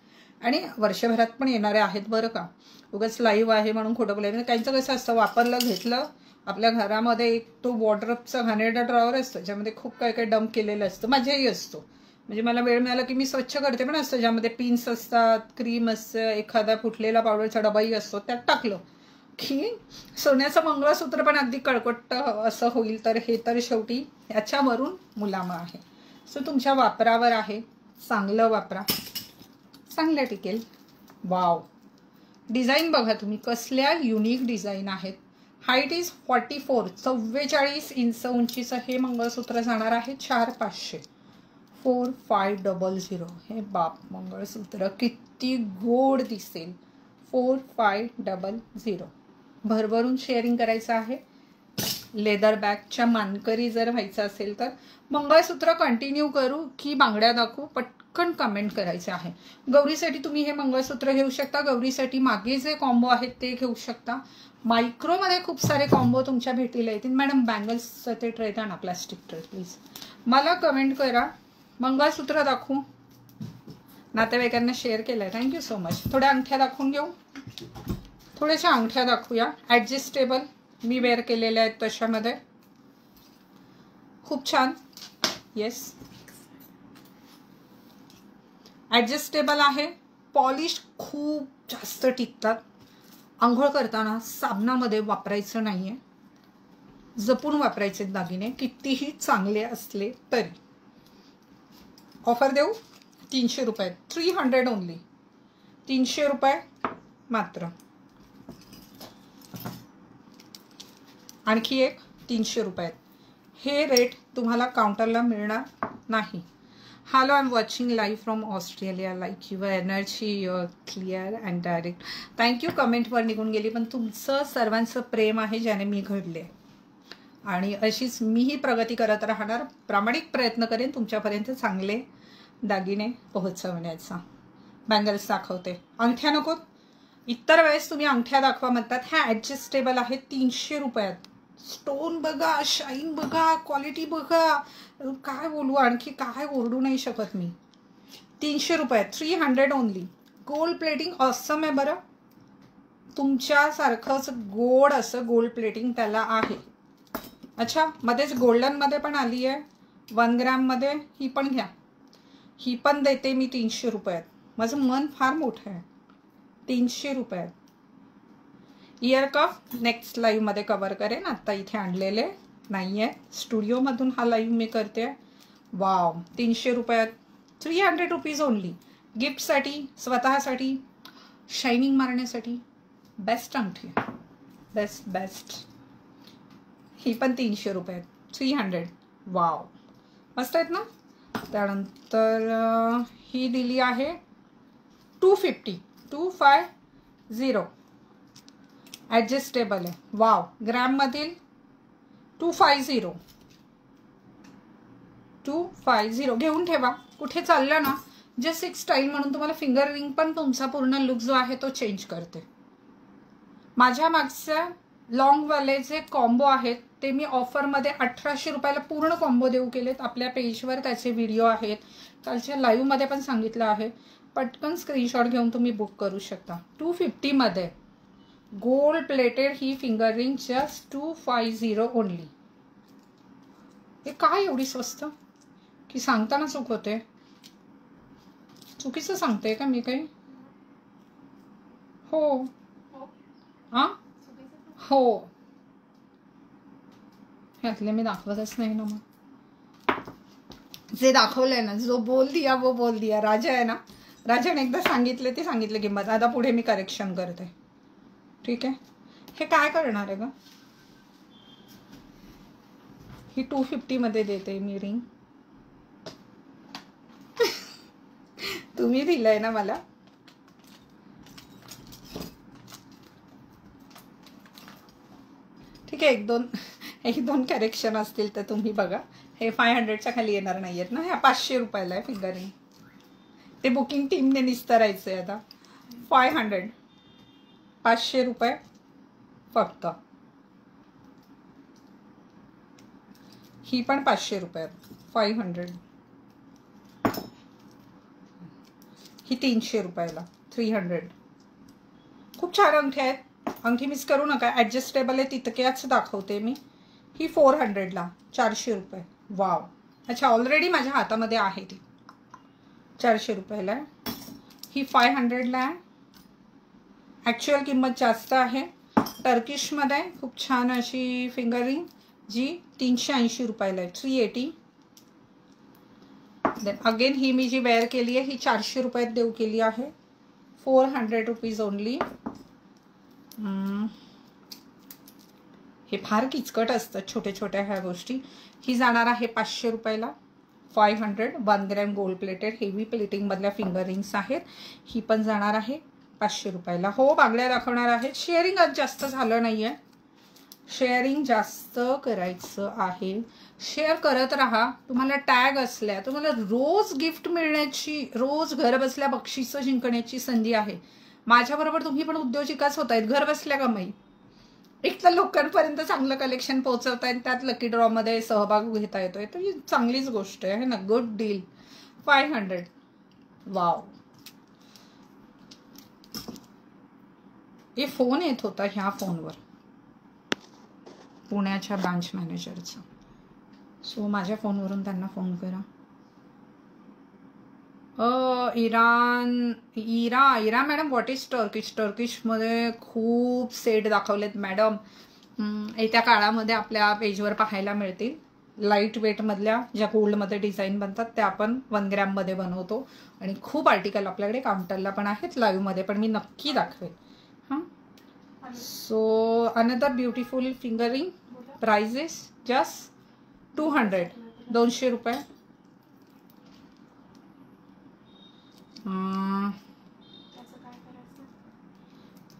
आणि वर्षभरात पण येणारे आहेत बरं का. उगाच लाईव्ह आहे म्हणून खोटं बोलायचं. त्यांचं कसं असतं, वापरलं घेतलं. आपल्या घरामध्ये एक तो वॉर्डरोबचा घाणेरडा ड्रॉवर असतो ज्यामध्ये खूप काय काय डंप केलेलं असतं. माझ्याही असतो. म्हणजे मला वेळ मिळाला की मी स्वच्छ करते पण असतं, ज्यामध्ये पिन्स असतात, क्रीम असतं, एखादा फुटलेला पावडरचा डबाही असतो. त्यात टाकलं की सोन्याचं मंगळसूत्र पण अगदी कळकट्ट असं होईल. तर हे तर शेवटी याच्यावरून मुलामं आहे. सो तुमच्या वापरावर आहे. चांगलं वापरा, चांगलं टिकेल. वाव, डिझाईन बघा तुम्ही, कसल्या युनिक डिझाईन आहेत. Height is 44. 44 इंच उंचीचं हे मंगळसूत्र जाणार आहे 4500. 4500. हे बाप, मंगळसूत्र किती गोड दिसेल. 4500. भरभरून शेअरिंग करायचं आहे. लेदर बॅगच्या मानकरी जर व्हायचं असेल तर मंगळसूत्र कंटिन्यू करू की बांगड्या दाखवू, पटकन कमेंट करायचे आहे. गौरीसाठी तुम्ही हे मंगळसूत्र घेऊ शकता. गौरीसाठी मागे जे कॉम्बो आहेत ते घेऊ शकता. मायक्रोमध्ये खूप सारे कॉम्बो तुमच्या भेटीला येतील. मॅडम बँगल्सचं ते ट्रे द्या ना, प्लॅस्टिक ट्रे प्लीज. मला कमेंट करा, मंगळसूत्र दाखवू. नातेवाईकांना शेअर केलं आहे, थँक्यू सो मच. थोड्या अंगठ्या दाखवून घेऊ. थोड्याशा अंगठ्या दाखवूया. ॲडजस्टेबल मी वेअर केलेल्या आहेत तशामध्ये. खूप छान. येस, ॲडजस्टेबल आहे. पॉलिश खूप जास्त टिकतात. आंघोळ करताना साबणामध्ये वापरायचं नाही आहे, जपून वापरायचे दागिने कितीही चांगले असले तरी. ऑफर देऊ 300 रुपये. 300 ओनली. 300 रुपये मात्र. आणखी एक 300 रुपयात. हे रेट तुम्हाला काउंटरला मिळणार नाही. Hello, I am watching live from Australia. Like your energy, your clear and direct. Thank you. कमेंटवर निघून गेली, पण तुमचं सर्वांचं प्रेम आहे ज्याने मी घडले, आणि अशीच मीही प्रगती करत राहणार. प्रामाणिक प्रयत्न करेन तुमच्यापर्यंत चांगले दागिने पोहोचवण्याचा. बँगल्स दाखवते. अंगठ्या नको. इतर वेळेस तुम्ही अंगठ्या दाखवा म्हणतात. ह्या ॲडजस्टेबल आहेत. 300 रुपयात. स्टोन बघा, शाईन बघा, क्वालिटी बघा, काय बोलू, आणखी काय ओरडू नाही शकत मी. 300 रुपयात. 300 ओनली. गोल्ड प्लेटिंग ऑसम आहे बरं. तुमच्यासारखंच गोड असं गोल्ड प्लेटिंग त्याला आहे. अच्छा, मध्येच गोल्डनमध्ये पण आली आहे 1 ग्रॅममध्ये. ही पण घ्या. ही पण देते मी 300 रुपयात. माझं मन फार मोठं आहे. 300 रुपयात. इयर कफ नेक्स्ट लाईव्हमध्ये कवर करेन. आत्ता इथे आणलेले नाही आहे. स्टुडिओमधून हा लाईव्ह मी करते. वाव, 300 रुपयात. 300 रुपीज ओनली. गिफ्टसाठी, स्वतःसाठी, शायनिंग मारण्यासाठी बेस्ट अंगठी. बेस्ट. ही पण 300 रुपयात. 300. वाव, मस्त आहेत ना. त्यानंतर ही दिली आहे 250 ॲडजस्टेबल आहे. वाव, ग्रॅममधील 250 घेऊन ठेवा. कुठे चाललं ना, जस्ट एक स्टाईल म्हणून तुम्हाला फिंगर रिंग पण तुमचा पूर्ण लुक जो आहे तो चेंज करते. माझ्या मागच्या लॉंगवाले जे कॉम्बो आहेत ते मी ऑफरमध्ये 1800 रुपयाला पूर्ण कॉम्बो देऊ केलेत. आपल्या पेजवर त्याचे व्हिडिओ आहेत. कालच्या लाईव्हमध्ये पण सांगितलं आहे. पटकन स्क्रीनशॉट घेऊन तुम्ही बुक करू शकता. 250 मध्ये गोल्ड प्लेटेड ही फिंगर रिंग जस्ट 250 ओनली. हे काय एवढी स्वस्त की सांगताना चूक होते. चुकीचं सांगते का मी काही? हो हां हो, ह्यातले मी दाखवतच नाही ना. मग जे दाखवलंय ना, जो बोल दिया वो बोल दिया. राजा आहे ना, राजाने एकदा सांगितले ते सांगितले किंमत. आता पुढे मी करेक्शन करते. ठीक आहे. हे काय करणार आहे का? ही 250 मध्ये देते मी रिंग. तुम्ही दिलंय ना मला. ठीक आहे. एक दोन करेक्शन असतील तर तुम्ही बघा. हे 500च्या खाली येणार नाही आहेत ना. ह्या 500 रुपयाला आहे फिंगर रिंग. ते बुकिंग टीमने निस्तरायचं आहे आता. 500 रुपये फक्त. ही पण 500 रुपयात. 500. ही 300 रुपयाला. 300. खूप छान अंगठी आहेत. अंगठी मिस करू नका. ॲडजस्टेबल आहे तितक्याच दाखवते मी. ही 400ला. 400 रुपये. वाव. अच्छा, ऑलरेडी माझ्या हातामध्ये आहे ती. 400 रुपयाला आहे. ही 500ला आहे. ॲक्च्युअल किंमत जास्त आहे. टर्किशमध्ये खूप छान अशी फिंगर रिंग जी 380 रुपयाला आहे. 380. देन अगेन ही मी जी वेअर केली आहे ही 400 रुपयात देऊ केली आहे. 400 रुपीज ओनली. हे फार किचकट असतात छोट्या छोट्या ह्या गोष्टी. ही जाणार आहे 500 रुपयाला. 500. 1 ग्रॅम गोल्ड प्लेटेड हेवी प्लेटिंगमधल्या फिंगर रिंग्स आहेत. ही पण जाणार आहे 500 रुपयाला. हो, बांगड्या दाखवणार आहेत. शेअरिंग आज जास्त झालं नाही आहे. शेअरिंग जास्त करायचं आहे. शेअर करत राहा. तुम्हाला टॅग असल्या, तुम्हाला रोज गिफ्ट मिळण्याची, रोज घर बसल्या बक्षिसं जिंकण्याची संधी आहे. माझ्याबरोबर तुम्ही पण उद्योजिकाच होत आहेत घर बसल्या कमाई. एक तर लोकांपर्यंत चांगलं कलेक्शन पोहोचवतायत, त्यात लकी ड्रॉमध्ये सहभाग घेता येतोय, तर ही चांगलीच गोष्ट आहे ना. Good deal. 500. वाव. हे फोन येत होता ह्या फोनवर पुण्याच्या ब्रांच मॅनेजरचा. सो माझ्या फोनवरून त्यांना फोन करा. इरा मॅडम, व्हॉट इज टर्किश? टर्किशमध्ये खूप सेट दाखवलेत मॅडम. येत्या काळामध्ये आपल्या पेजवर पाहायला मिळतील. लाईट वेटमधल्या ज्या गोल्डमध्ये डिझाईन बनतात त्या आपण 1 ग्रॅममध्ये बनवतो. आणि खूप आर्टिकल आपल्याकडे काउंटरला पण आहेत. लाईव्हमध्ये पण मी नक्की दाखवेन. हां. So another beautiful finger ring. Prices just 200. 200 रुपये.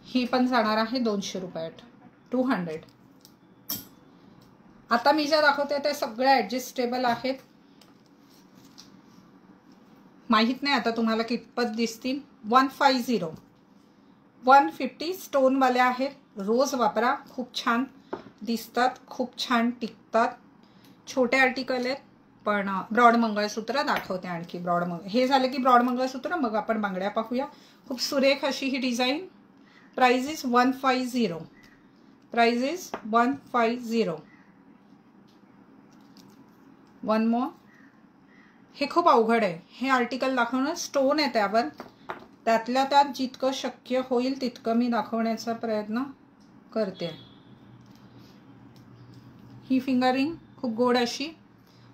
ही पण जाणार आहे 200 रुपयात, 200. आता मी ज्या दाखवते त्या सगळ्या ॲडजस्टेबल आहेत. माहीत नाही आता तुम्हाला कितपत दिसतील. 150, 150 स्टोनवाल्या आहेत. रोज वापरा, खूप छान दिसतात, खूप छान टिकतात. छोटे आर्टिकल आहेत. पण ब्रॉड मंगळसूत्र दाखवते आणखी. हे झालं की ब्रॉड मंगळसूत्र, मग आपण बांगड्या पाहूया. खूप सुरेख अशी ही design. Price is 150. Price is 150. One more. हे खूप अवघड आहे हे आर्टिकल दाखवणं. स्टोन आहे त्यावर. त्यातल्या त्यात जितकं शक्य होईल तितकं मी दाखवण्याचा प्रयत्न करते. ही फिंगरिंग खूप गोड अशी.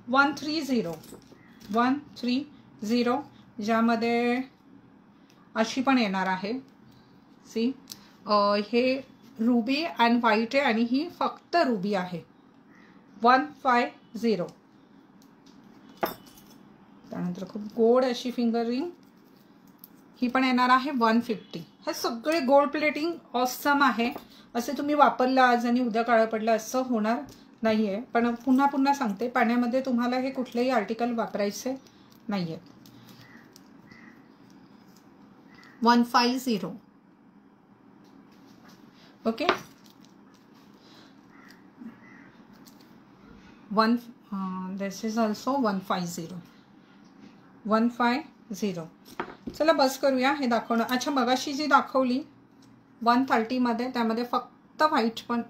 130, 130, ज्यामध्ये अशी पण येणार आहे. सी, हे रुबी अँड व्हाईट आहे आणि ही फक्त रुबी आहे. 150. त्यानंतर खूप गोड अशी फिंगरिंग, ही पण येणार आहे 150. हे सगळे गोल्ड प्लेटिंग ऑसम आहे. असे तुम्ही वापरलं आज आणि उद्या काळं पडलं असं होणार नाही आहे. पण पुन्हा पुन्हा सांगते, पाण्यामध्ये तुम्हाला हे कुठलेही आर्टिकल वापरायचे नाही आहेत. 150. ओके. This is also 150. 150. चला बस करूया हे दाखवणं. अच्छा, मगाशी जी दाखवली 130 मध्ये, त्यामध्ये फक्त व्हाईट पण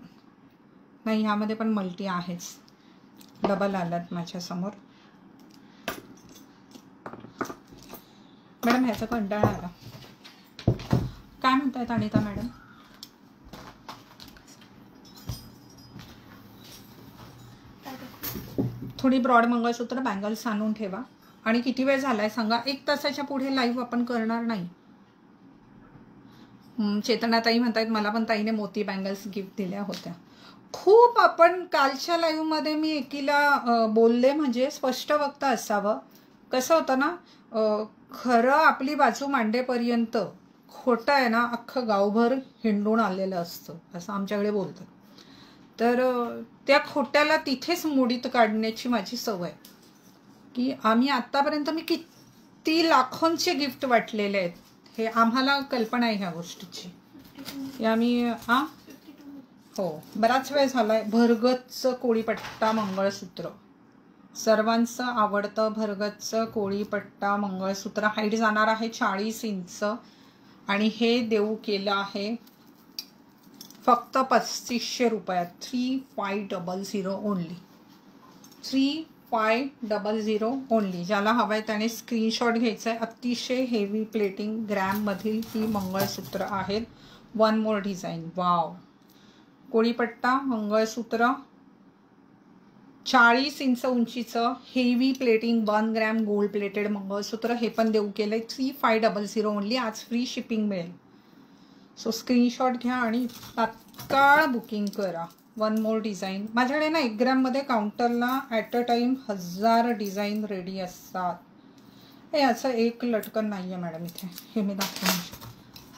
नाही, ह्यामध्ये पण मल्टी आहेच. डबल आलात माझ्यासमोर. मॅडम ह्याचा कंटाळा आला. काय म्हणतायत अनिता मॅडम? थोडी ब्रॉड मंगळसूत्र बँगल्स आणून ठेवा. आणि किती वेळ झालाय सांगा? 1 तासाच्या पुढे लाईव्ह आपण करणार नाही. चेतनाताई म्हणतायत मला पण ताईने मोती बँगल्स गिफ्ट दिल्या होत्या. खूप आपण कालच्या लाईव्हमध्ये मी एकीला बोलले, म्हणजे स्पष्ट वक्ता असावं. कसं होतं ना, खरं आपली बाजू मांडेपर्यंत खोटं आहे ना अख्खं गावभर हिंडून आलेलं असतं, असं आमच्याकडे बोलतात. तर त्या खोट्याला तिथेच मोडीत काढण्याची माझी सवय, की आम्ही आत्तापर्यंत मी किती लाखोंचे गिफ्ट वाटलेले आहेत. हे आम्हाला कल्पना आहे ह्या गोष्टीची. या मी हो, बराच वेळ झालाय. भरगतच कोळीपट्टा मंगळसूत्र, सर्वांचं आवडतं भरगतचं कोळीपट्टा मंगळसूत्र. हाईट जाणार आहे 40 इंच आणि हे देऊ केलं आहे फक्त 3500 रुपयात. 3500 ओनली. 3500 ओनली. ज्याला हवंय त्याने स्क्रीनशॉट घ्यायचा आहे. अतिशय हेवी प्लेटिंग ग्रॅममधील ही मंगळसूत्र आहेत. One more design. वाव. कोळीपट्टा मंगळसूत्र 40 इंच उंचीचं heavy plating 1 gram gold plated mangalsutra. हे पण देऊ केलंय 3500 ओनली. आज फ्री शिपिंग मिळेल. सो स्क्रीनशॉट घ्या आणि तात्काळ बुकिंग करा. One more design. माझ्याकडे ना 1 ग्रॅममध्ये काउंटरला at a time 1000 design ready असतात. हे याचं एक लटकन नाही आहे मॅडम इथे. हे मी दाखवणार.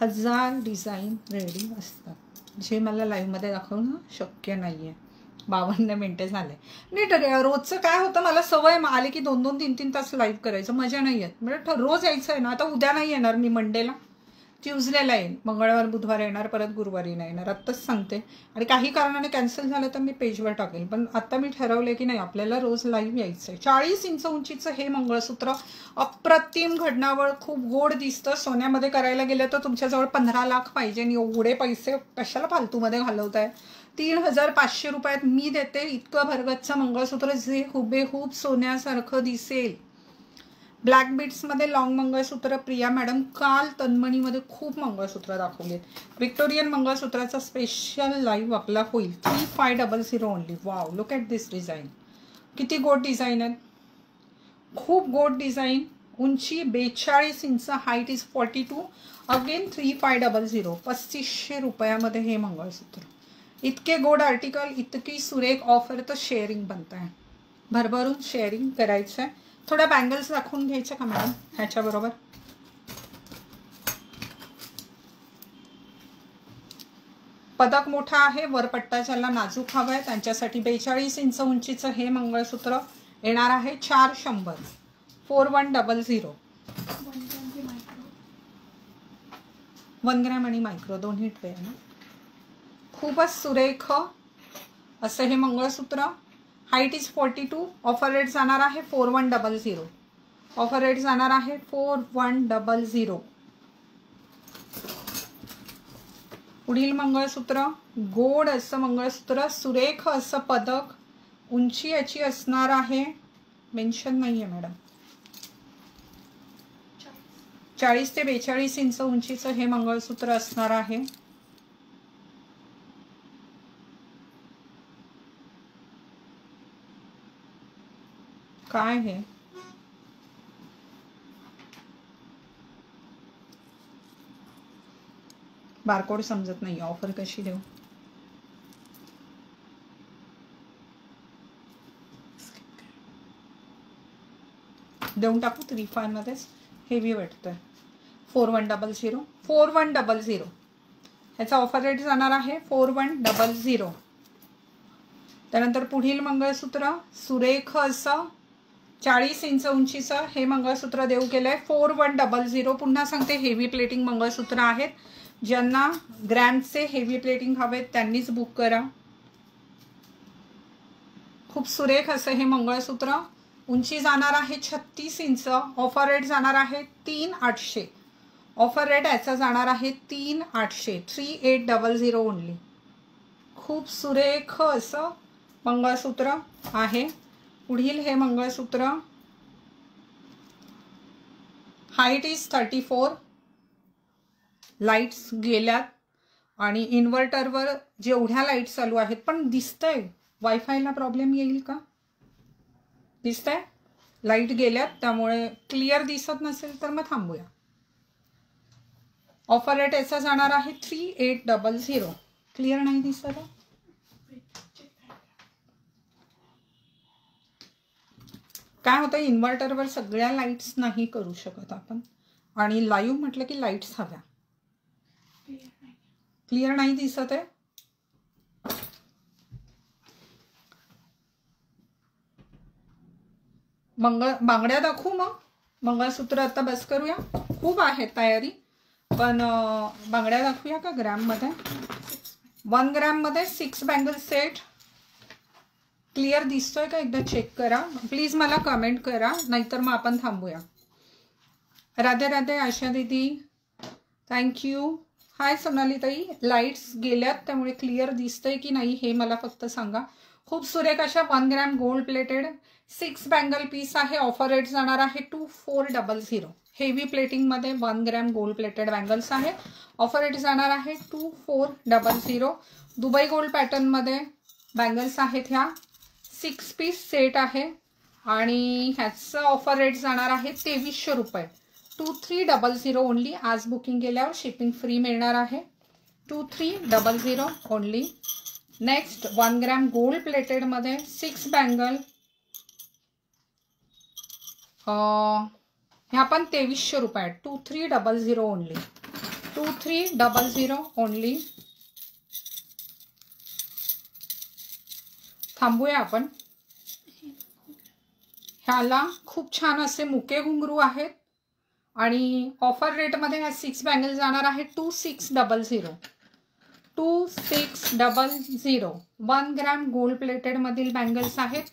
1000 डिझाईन रेडी असतात, जे मला लाईव्हमध्ये दाखवणं शक्य नाही आहे. 52 मिनिटे झाले. नीट रोजचं काय होतं, मला सवय आली की 2-2, 3-3 तास लाईव्ह करायचं. मजा नाही येत. म्हणजे रोज यायचं आहे ना. आता उद्या नाही येणार मी, मंडेला, ट्यूजडेला येईन, मंगळवार बुधवार येणार, परत गुरुवारी नाही येणार. आत्ताच सांगते. आणि काही कारणाने कॅन्सल झालं तर मी पेजवर टाकेल. पण आता मी ठरवले की नाही, आपल्याला रोज लाईव्ह यायचं आहे. 40 इंच उंचीचं हे मंगळसूत्र अप्रतिम घडणावळ, खूप गोड दिसतं. सोन्यामध्ये करायला गेलं तर तुमच्याजवळ 15 लाख पाहिजे आणि एवढे पैसे कशाला फालतूमध्ये घालवताय. 3500 रुपयात मी देते इतकं भरगतचं मंगळसूत्र, जे हुबेहूब सोन्यासारखं दिसेल. ब्लॅक बीट्समध्ये लॉंग मंगळसूत्र. प्रिया मॅडम काल तन्मणीमध्ये खूप मंगळसूत्र दाखवलीत. व्हिक्टोरियन मंगळसूत्राचा स्पेशल लाईव्ह आपला होईल. 3500 only. Wow, look at this design. किती गोड डिझाईन आहेत. खूप गोड डिझाईन. उंची 42 इंच. Height is 42. अगेन 3500. 3500 रुपयामध्ये हे मंगळसूत्र. इतके गोड आर्टिकल, इतकी सुरेख ऑफर, तर शेअरिंग बनत आहे. भरभरून शेअरिंग करायचं आहे. थोड्या बँगल्स दाखवून घ्यायच्या का मॅडम ह्याच्याबरोबर? पदक मोठा आहे, वरपट्टा ज्याला नाजूक हवा आहे त्यांच्यासाठी 42 इंच उंचीचं हे मंगळसूत्र येणार आहे 400. 4100. 1 ग्रॅम आणि मायक्रो दोन्ही ट्वे आहे ना. खूपच सुरेख असं हे mangalsutra. Height is 42. Offer rate जाणार आहे 4100. ऑफर रेट जाणार आहे 4100. पुढील मंगळसूत्र गोड असं मंगळसूत्र, सुरेख असं पदक. उंची याची असणार आहे, मेन्शन नाही आहे मॅडम, 40 ते 42 इंच उंचीचं हे मंगळसूत्र असणार आहे. काय हे बारकोड समजत नाही. ऑफर कशी देऊ? देऊन टाकू 35 मध्येच. हेवी वाटतंय. 4100. 4100 ह्याचा ऑफर रेट जाणार आहे 4100. त्यानंतर पुढील मंगळसूत्र सुरेख असं 40 इंच उंचीचं हे मंगळसूत्र देऊ केलंय 4100. पुन्हा सांगते हेवी प्लेटिंग मंगळसूत्र आहेत. ज्यांना ग्रॅमचे हेवी प्लेटिंग हवेत त्यांनीच बुक करा. खूप सुरेख असं हे मंगळसूत्र. उंची जाणार आहे 36 इंच. ऑफर रेट जाणार आहे 3800. ऑफर रेट याचा जाणार आहे 3800. 3800 ओनली. खूप सुरेख असं मंगळसूत्र आहे. पुढील हे मंगळसूत्र हाईट इज 34. लाईट्स गेल्यात आणि इन्व्हर्टरवर जेवढ्या लाईट चालू आहेत, पण दिसतंय वायफायला प्रॉब्लेम येईल का? दिसतंय लाईट गेल्यात, त्यामुळे क्लिअर दिसत नसेल तर मग थांबूया. ऑफर रेट याचा जाणार आहे 3800. क्लिअर नाही दिसत. काय होतं, इन्व्हर्टरवर सगळ्या लाईट्स नाही करू शकत आपण, आणि लाईव्ह म्हटलं की लाईट्स हव्या. क्लिअर नाही दिसत आहे. बांगड्या दाखवू मग? मंगळसूत्र आता बस करूया, खूप आहेत तयारी, पण बांगड्या दाखवूया का ग्रॅममध्ये? 1 ग्रॅममध्ये 6 बँगल सेट. क्लिअर दिसतोय का? एकदा चेक करा प्लीज, मला कमेंट करा, नाहीतर मग आपण थांबूया. राधे राधे आशा दीदी, थँक्यू. हाय सोनाली ताई, लाईट्स गेल्यात त्यामुळे क्लिअर दिसतंय की नाही हे मला फक्त सांगा. खूप सुरेख अशा 1 gram gold plated 6 bangle piece आहे. ऑफर रेट जाणार आहे 2400. हेवी प्लेटिंगमध्ये 1 ग्रॅम गोल्ड प्लेटेड बँगल्स आहे. ऑफर रेट जाणार आहे 2400. दुबई गोल्ड पॅटर्नमध्ये बँगल्स आहेत. ह्या 6 पीस सेट आहे आणि ह्याचं ऑफर रेट जाणार आहे 2300 रुपये. 2300 ओनली. आज बुकिंग केल्यावर शिपिंग फ्री मिळणार आहे. 2300 ओनली. नेक्स्ट 1 ग्रॅम गोल्ड प्लेटेडमध्ये 6 बँगल, ह्या पण 2300 रुपये. 2300 ओनली. 2300 ओनली. थांबूया आपण. ह्याला खूप छान असे मुके घुंगरू आहेत आणि ऑफर रेटमध्ये ह्या 6 बँगल जाणार आहे 2600. 2600. 1 ग्रॅम गोल्ड प्लेटेड मधील बँगल्स आहेत.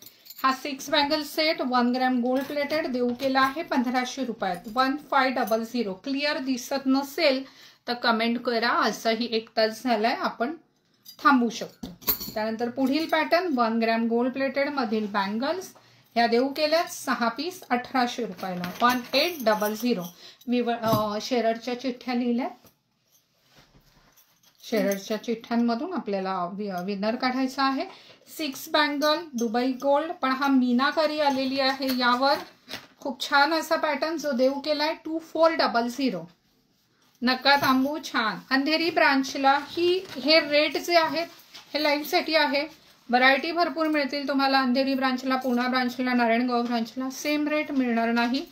हा 6 bangle set 1 gram gold plated देऊ केला आहे 1500 रुपयात. 1500. क्लिअर दिसत नसेल तर कमेंट करा. असंही 1 तास झालाय, आपण थांबू शकतो. त्यानंतर पुढील पॅटर्न 1 ग्रॅम गोल्ड प्लेटेड मधील बँगल्स ह्या देऊ केल्यात 6 पीस 1800 रुपयाला. 1800. शेररच्या चिठ्ठ्या लिहिल्यात. शेररच्या चिठ्ठ्यांमधून आपल्याला विनर काढायचा आहे. 6 बँगल दुबई गोल्ड, पण हा मीनाकारी आलेली आहे यावर. खूप छान असा पॅटर्न जो देऊ केलाय 2400. नका थांबू. छान. अंधेरी ब्रांचला हे रेट जे आहेत हे लाईव्हसाठी आहे. व्हरायटी भरपूर मिळतील तुम्हाला. अंधेरी ब्रांचला, पुणा ब्रांचला, नारायणगाव ब्रांचला सेम रेट मिळणार नाही.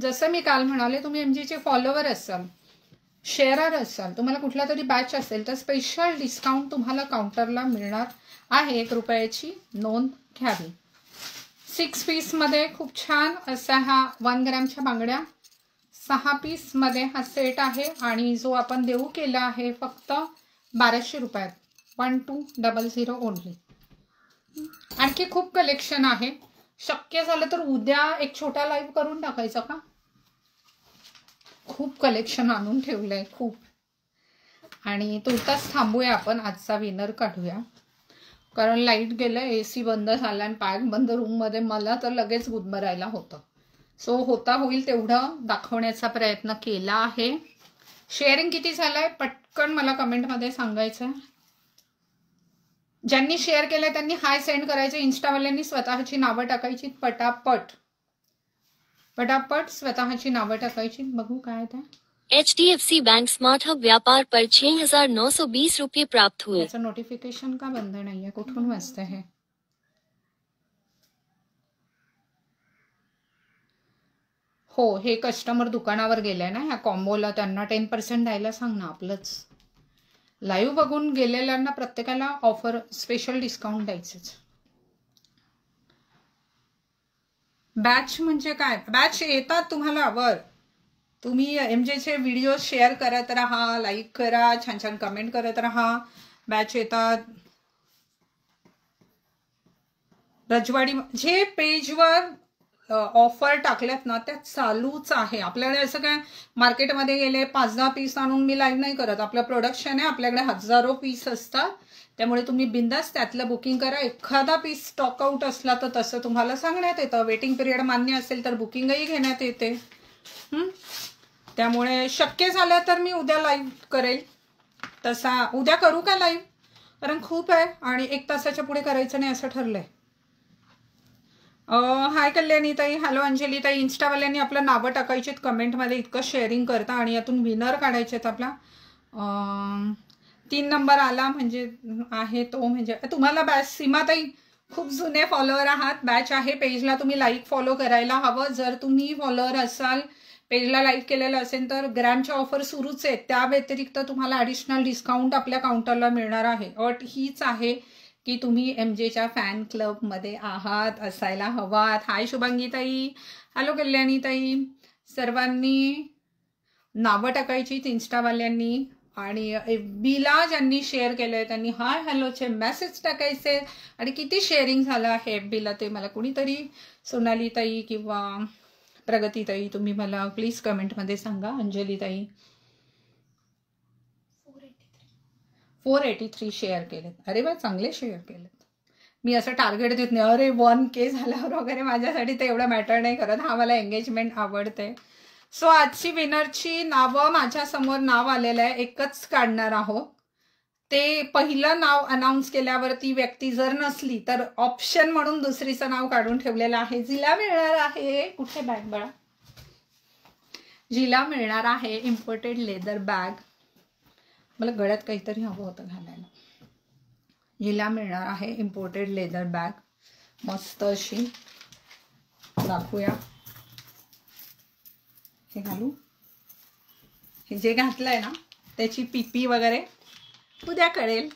जसं मी काल म्हणाले, तुम्ही MGचे फॉलोवर असाल. शेअरर असाल, तुम्हाला कुठला तरी बॅच असेल तर स्पेशल डिस्काउंट तुम्हाला काउंटरला मिळणार आहे. 1 रुपयाची नोंद घ्यावी. 6 पीसमध्ये खूप छान असा हा 1 ग्रॅमच्या बांगड्या, 6 पीसमध्ये हा सेट आहे आणि जो आपण देऊ केला आहे फक्त 1200 रुपयात. 1200 ओनली. आणखी खूप कलेक्शन आहे. शक्य झालं तर उद्या एक छोटा लाईव्ह करून टाकायचा का? खूप कलेक्शन आणून ठेवलंय खूप. आणि तुर्तास थांबूया आपण, आजचा विनर काढूया. कारण लाईट गेलं, AC बंद झाला आणि पॅक बंद रूममध्ये, मला तर लगेच गुदमरायला होतं. सो होता होईल तेवढं दाखवण्याचा प्रयत्न केला आहे. शेअरिंग किती झालंय पटकन मला कमेंटमध्ये सांगायचं. ज्यांनी शेअर केलंय त्यांनी हाय सेंड करायचे. इंस्टावाल्यांनी स्वतःची नावं टाकायची पटापट स्वतःची नावं टाकायची. बघू काय ते. HDFC बैंक स्मार्ट हब व्यापार पर 6,920 रुपये प्राप्त हुए. याचं नोटिफिकेशन का बंद नाहीये? कुठून वाजतं हे? हो, हे कस्टमर दुकानावर गेले ना ह्या कॉम्बोला, त्यांना 10% द्यायला सांग ना. आपलंच लाईव्ह बघून गेलेल्यांना प्रत्येकाला ऑफर स्पेशल डिस्काउंट द्यायचंच. बॅच म्हणजे काय? बॅच येतात तुम्हाला वर. तुम्ही MJचे व्हिडिओ शेअर करत राहा, लाईक करा, छान छान कमेंट करत राहा. बॅच येतात. रजवाडी जे पेजवर ऑफर टाकल्यात ना त्या चालूच आहे. आपल्याकडे असं काय मार्केटमध्ये गेले 5-10 पीस आणून मी लाईव्ह नाही करत. आपलं प्रोडक्शन आहे, आपल्याकडे हजारो पीस असतात. त्यामुळे तुम्ही बिंदास त्यातलं बुकिंग करा. एखादा पीस स्टॉक आउट असला तर तसं तुम्हाला सांगण्यात येतं. वेटिंग पिरियड मान्य असेल तर बुकिंगही घेण्यात येते. त्यामुळे शक्य झालं तर मी उद्या लाईव्ह करेल. तसा उद्या करू का लाईव्ह? कारण खूप आहे आणि 1 तासाच्या पुढे करायचं नाही असं ठरलंय. हाय कल्याणी ताई, हॅलो अंजली ताई. इंस्टावाल्यांनी आपलं नावं टाकायची कमेंटमध्ये. इतकं शेअरिंग करता आणि यातून विनर काढायचे आहेत. आपला 3 नंबर आला म्हणजे आहे तो. म्हणजे तुम्हाला बॅच, सीमाताई खूप जुने फॉलोअर आहात. बॅच आहे पेजला, तुम्ही लाईक फॉलो करायला हवं. जर तुम्ही फॉलोअर असाल, पेजला लाईक केलेलं असेल तर ग्रॅमच्या ऑफर सुरूच आहेत. त्या व्यतिरिक्त तुम्हाला ॲडिशनल डिस्काउंट आपल्या काउंटरला मिळणार आहे. अट हीच आहे की तुम्ही MJच्या फॅन क्लबमध्ये आहात, असायला हवात. हाय शुभांगी ताई, हॅलो कल्याणी ताई. सर्वांनी नावं टाकायची इन्स्टावाल्यांनी आणि FBला ज्यांनी शेअर केलंय त्यांनी हाय हॅलोचे मेसेज टाकायचे. आणि किती शेअरिंग झालं आहे FBला ते मला कुणीतरी, सोनाली ताई किंवा प्रगती ताई, तुम्ही मला प्लीज कमेंटमध्ये सांगा. अंजली ताई 483 शेअर केलेत. अरे वा, चांगले शेअर केलेत. मी असं टार्गेट देत नाही अरे 1K झाल्यावर वगैरे, माझ्यासाठी ते एवढं मॅटर नाही करत. हा मला एंगेजमेंट आवडते. सो आजची विनरची नावं माझ्यासमोर नाव आलेलं आहे. एकच काढणार आहोत. ते पहिलं नाव अनाऊन्स केल्यावरती व्यक्ती जर नसली तर ऑप्शन म्हणून दुसरीचं नाव काढून ठेवलेलं आहे. जिला मिळणार आहे, कुठे बॅग बाळा, जिला मिळणार आहे इम्पोर्टेड लेदर बॅग. मला गळ्यात काहीतरी हवं होतं घालायला. हिला मिळणार आहे इम्पोर्टेड लेदर बॅग. मस्त अशी दाखवूया. हे घालू. हे जे घातलंय ना त्याची PP वगैरे उद्या कळेल.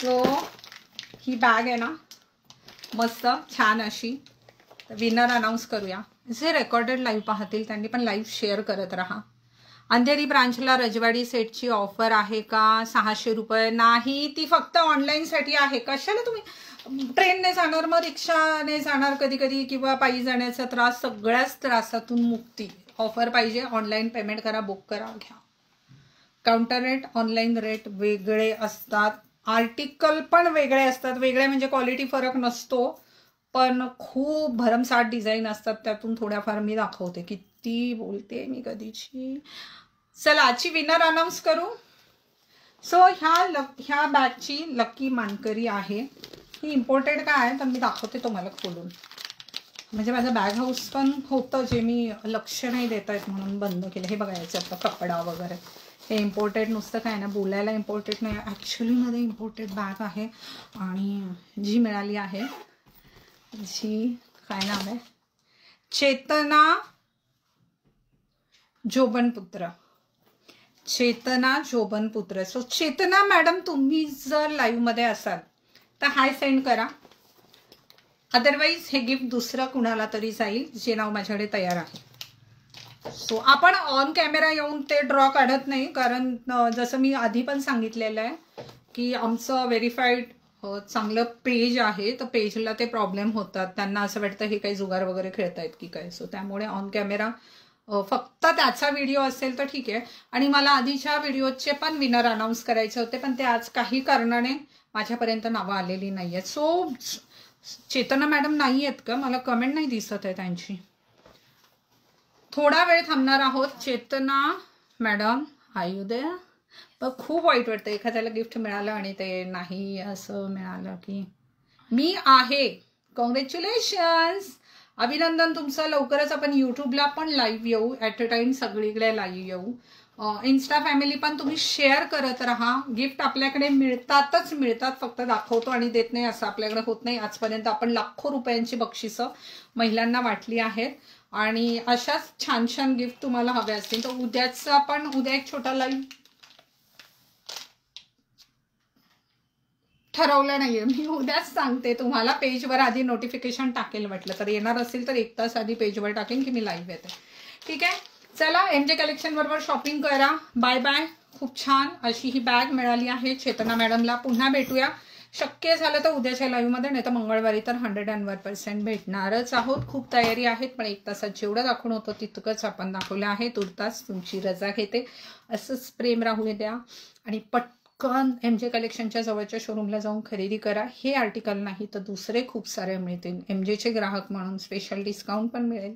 सो ही बॅग आहे ना मस्त छान अशी. विनर अनाऊन्स करूया. जे रेकॉर्डेड लाईव्ह पाहतील त्यांनी पण लाईव्ह शेअर करत राहा. अंधेरी ब्रांचला रजवाडी सेटची ऑफर आहे का? 600 रुपये नाही, ती फक्त ऑनलाईनसाठी आहे. कशाला तुम्ही ट्रेनने जाणार, मग रिक्षाने जाणार कधी कधी, किंवा पायी जाण्याचा त्रास, सगळ्याच त्रासातून मुक्ती. ऑफर पाहिजे, ऑनलाईन पेमेंट करा, बुक करा, घ्या. काउंटर रेट, ऑनलाईन रेट वेगळे असतात. आर्टिकल पण वेगळे असतात. वेगळे म्हणजे क्वालिटी फरक नसतो, पण खूप भरमसाठ डिझाईन असतात. त्यातून थोड्याफार मी दाखवते. किती बोलते मी कधीची. चला आजची विनर अनाऊन्स करू. सो ह्या बॅगची लकी मानकरी आहे. ही इम्पोर्टेड काय आहे तर मी दाखवते तुम्हाला खोलून. म्हणजे माझं बॅग हाऊस पण होतं जे मी लक्ष नाही देता येत म्हणून बंद केलं. हे बघायचं आता कपडा वगैरे. हे इम्पोर्टेड नुसतं काय ना बोलायला इम्पोर्टेड नाही, ॲक्च्युलीमध्ये इम्पोर्टेड बॅग आहे. आणि जी मिळाली आहे जी काय नाव आहे, चेतना जोबनपुत्र. चेतना जोबनपुत्र. सो चेतना मॅडम, तुम्ही जर लाईव्ह मध्ये असाल तर हाय सेंड करा. अदरवाईज हे गिफ्ट दुसरं कुणाला तरी जाईल जे नाव माझ्याकडे तयार आहे. सो आपण ऑन कॅमेरा येऊन ते ड्रॉ काढत नाही, कारण जसं मी आधी पण सांगितलेलं आहे की आमचं व्हेरीफाईड चांगलं पेज आहे, तर पेजला ते प्रॉब्लेम होतात. त्यांना असं वाटतं हे काही जुगार वगैरे खेळतायत की काय. सो त्यामुळे ऑन कॅमेरा फक्त त्याचा व्हिडिओ असेल तर ठीक आहे. आणि मला आधीच्या व्हिडिओचे पण विनर अनाऊन्स करायचे होते, पण ते आज काही कारणाने माझ्यापर्यंत नावं आलेली नाही आहेत. सो चेतना मॅडम नाही आहेत का? मला कमेंट नाही दिसत आहे त्यांची. थोडा वेळ थांबणार आहोत. चेतना मॅडम आयु दे. पण खूप वाईट वाटतं एखाद्याला गिफ्ट मिळालं आणि ते नाही असं मिळालं की. मी आहे. कॉंग्रॅच्युलेशन्स, अभिनंदन तुमचं. लवकरच आपण यूट्यूबला पण लाईव्ह येऊ, ॲट अ टाइम सगळीकडे लाईव्ह येऊ. इन्स्टा फॅमिली पण तुम्ही शेअर करत राहा. गिफ्ट आपल्याकडे मिळतातच मिळतात, फक्त दाखवतो आणि देत नाही असं आपल्याकडे होत नाही. आजपर्यंत आपण लाखो रुपयांची बक्षिसं महिलांना वाटली आहेत आणि अशाच छान छान गिफ्ट तुम्हाला हवे असतील तर उद्या एक छोटा लाईव्ह ठरवलं नाहीये मी. उद्याच सांगते तुम्हाला. पेजवर आधी नोटिफिकेशन टाकेल, म्हटलं तर येणार असेल तर 1 तास आधी पेजवर टाकेन की मी लाईव्ह येते. ठीक आहे, चला MJ कलेक्शन बरोबर शॉपिंग करा. Bye bye. खूप छान अशी ही बॅग मिळाली आहे चेतना मॅडमला. पुन्हा भेटूया शक्य झालं तर उद्याच्या लाईव्हमध्ये, नाही तर मंगळवारी तर 101% भेटणारच आहोत. खूप तयारी आहेत, पण 1 तासात जेवढं दाखवणं होतं तितकंच आपण दाखवलं आहे. तुर्तास तुमची रजा घेते. असंच प्रेम राहू द्या आणि पटकन MJ कलेक्शनच्या जवळच्या शोरूमला जाऊन खरेदी करा. हे आर्टिकल नाही तर दुसरे खूप सारे मिळतील. MJचे ग्राहक म्हणून स्पेशल डिस्काउंट पण मिळेल.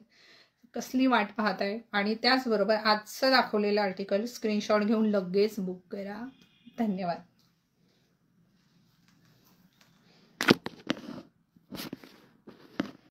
कसली वाट पाहताय. आणि त्याचबरोबर आजचं दाखवलेलं आर्टिकल स्क्रीनशॉट घेऊन लगेच बुक करा. धन्यवाद.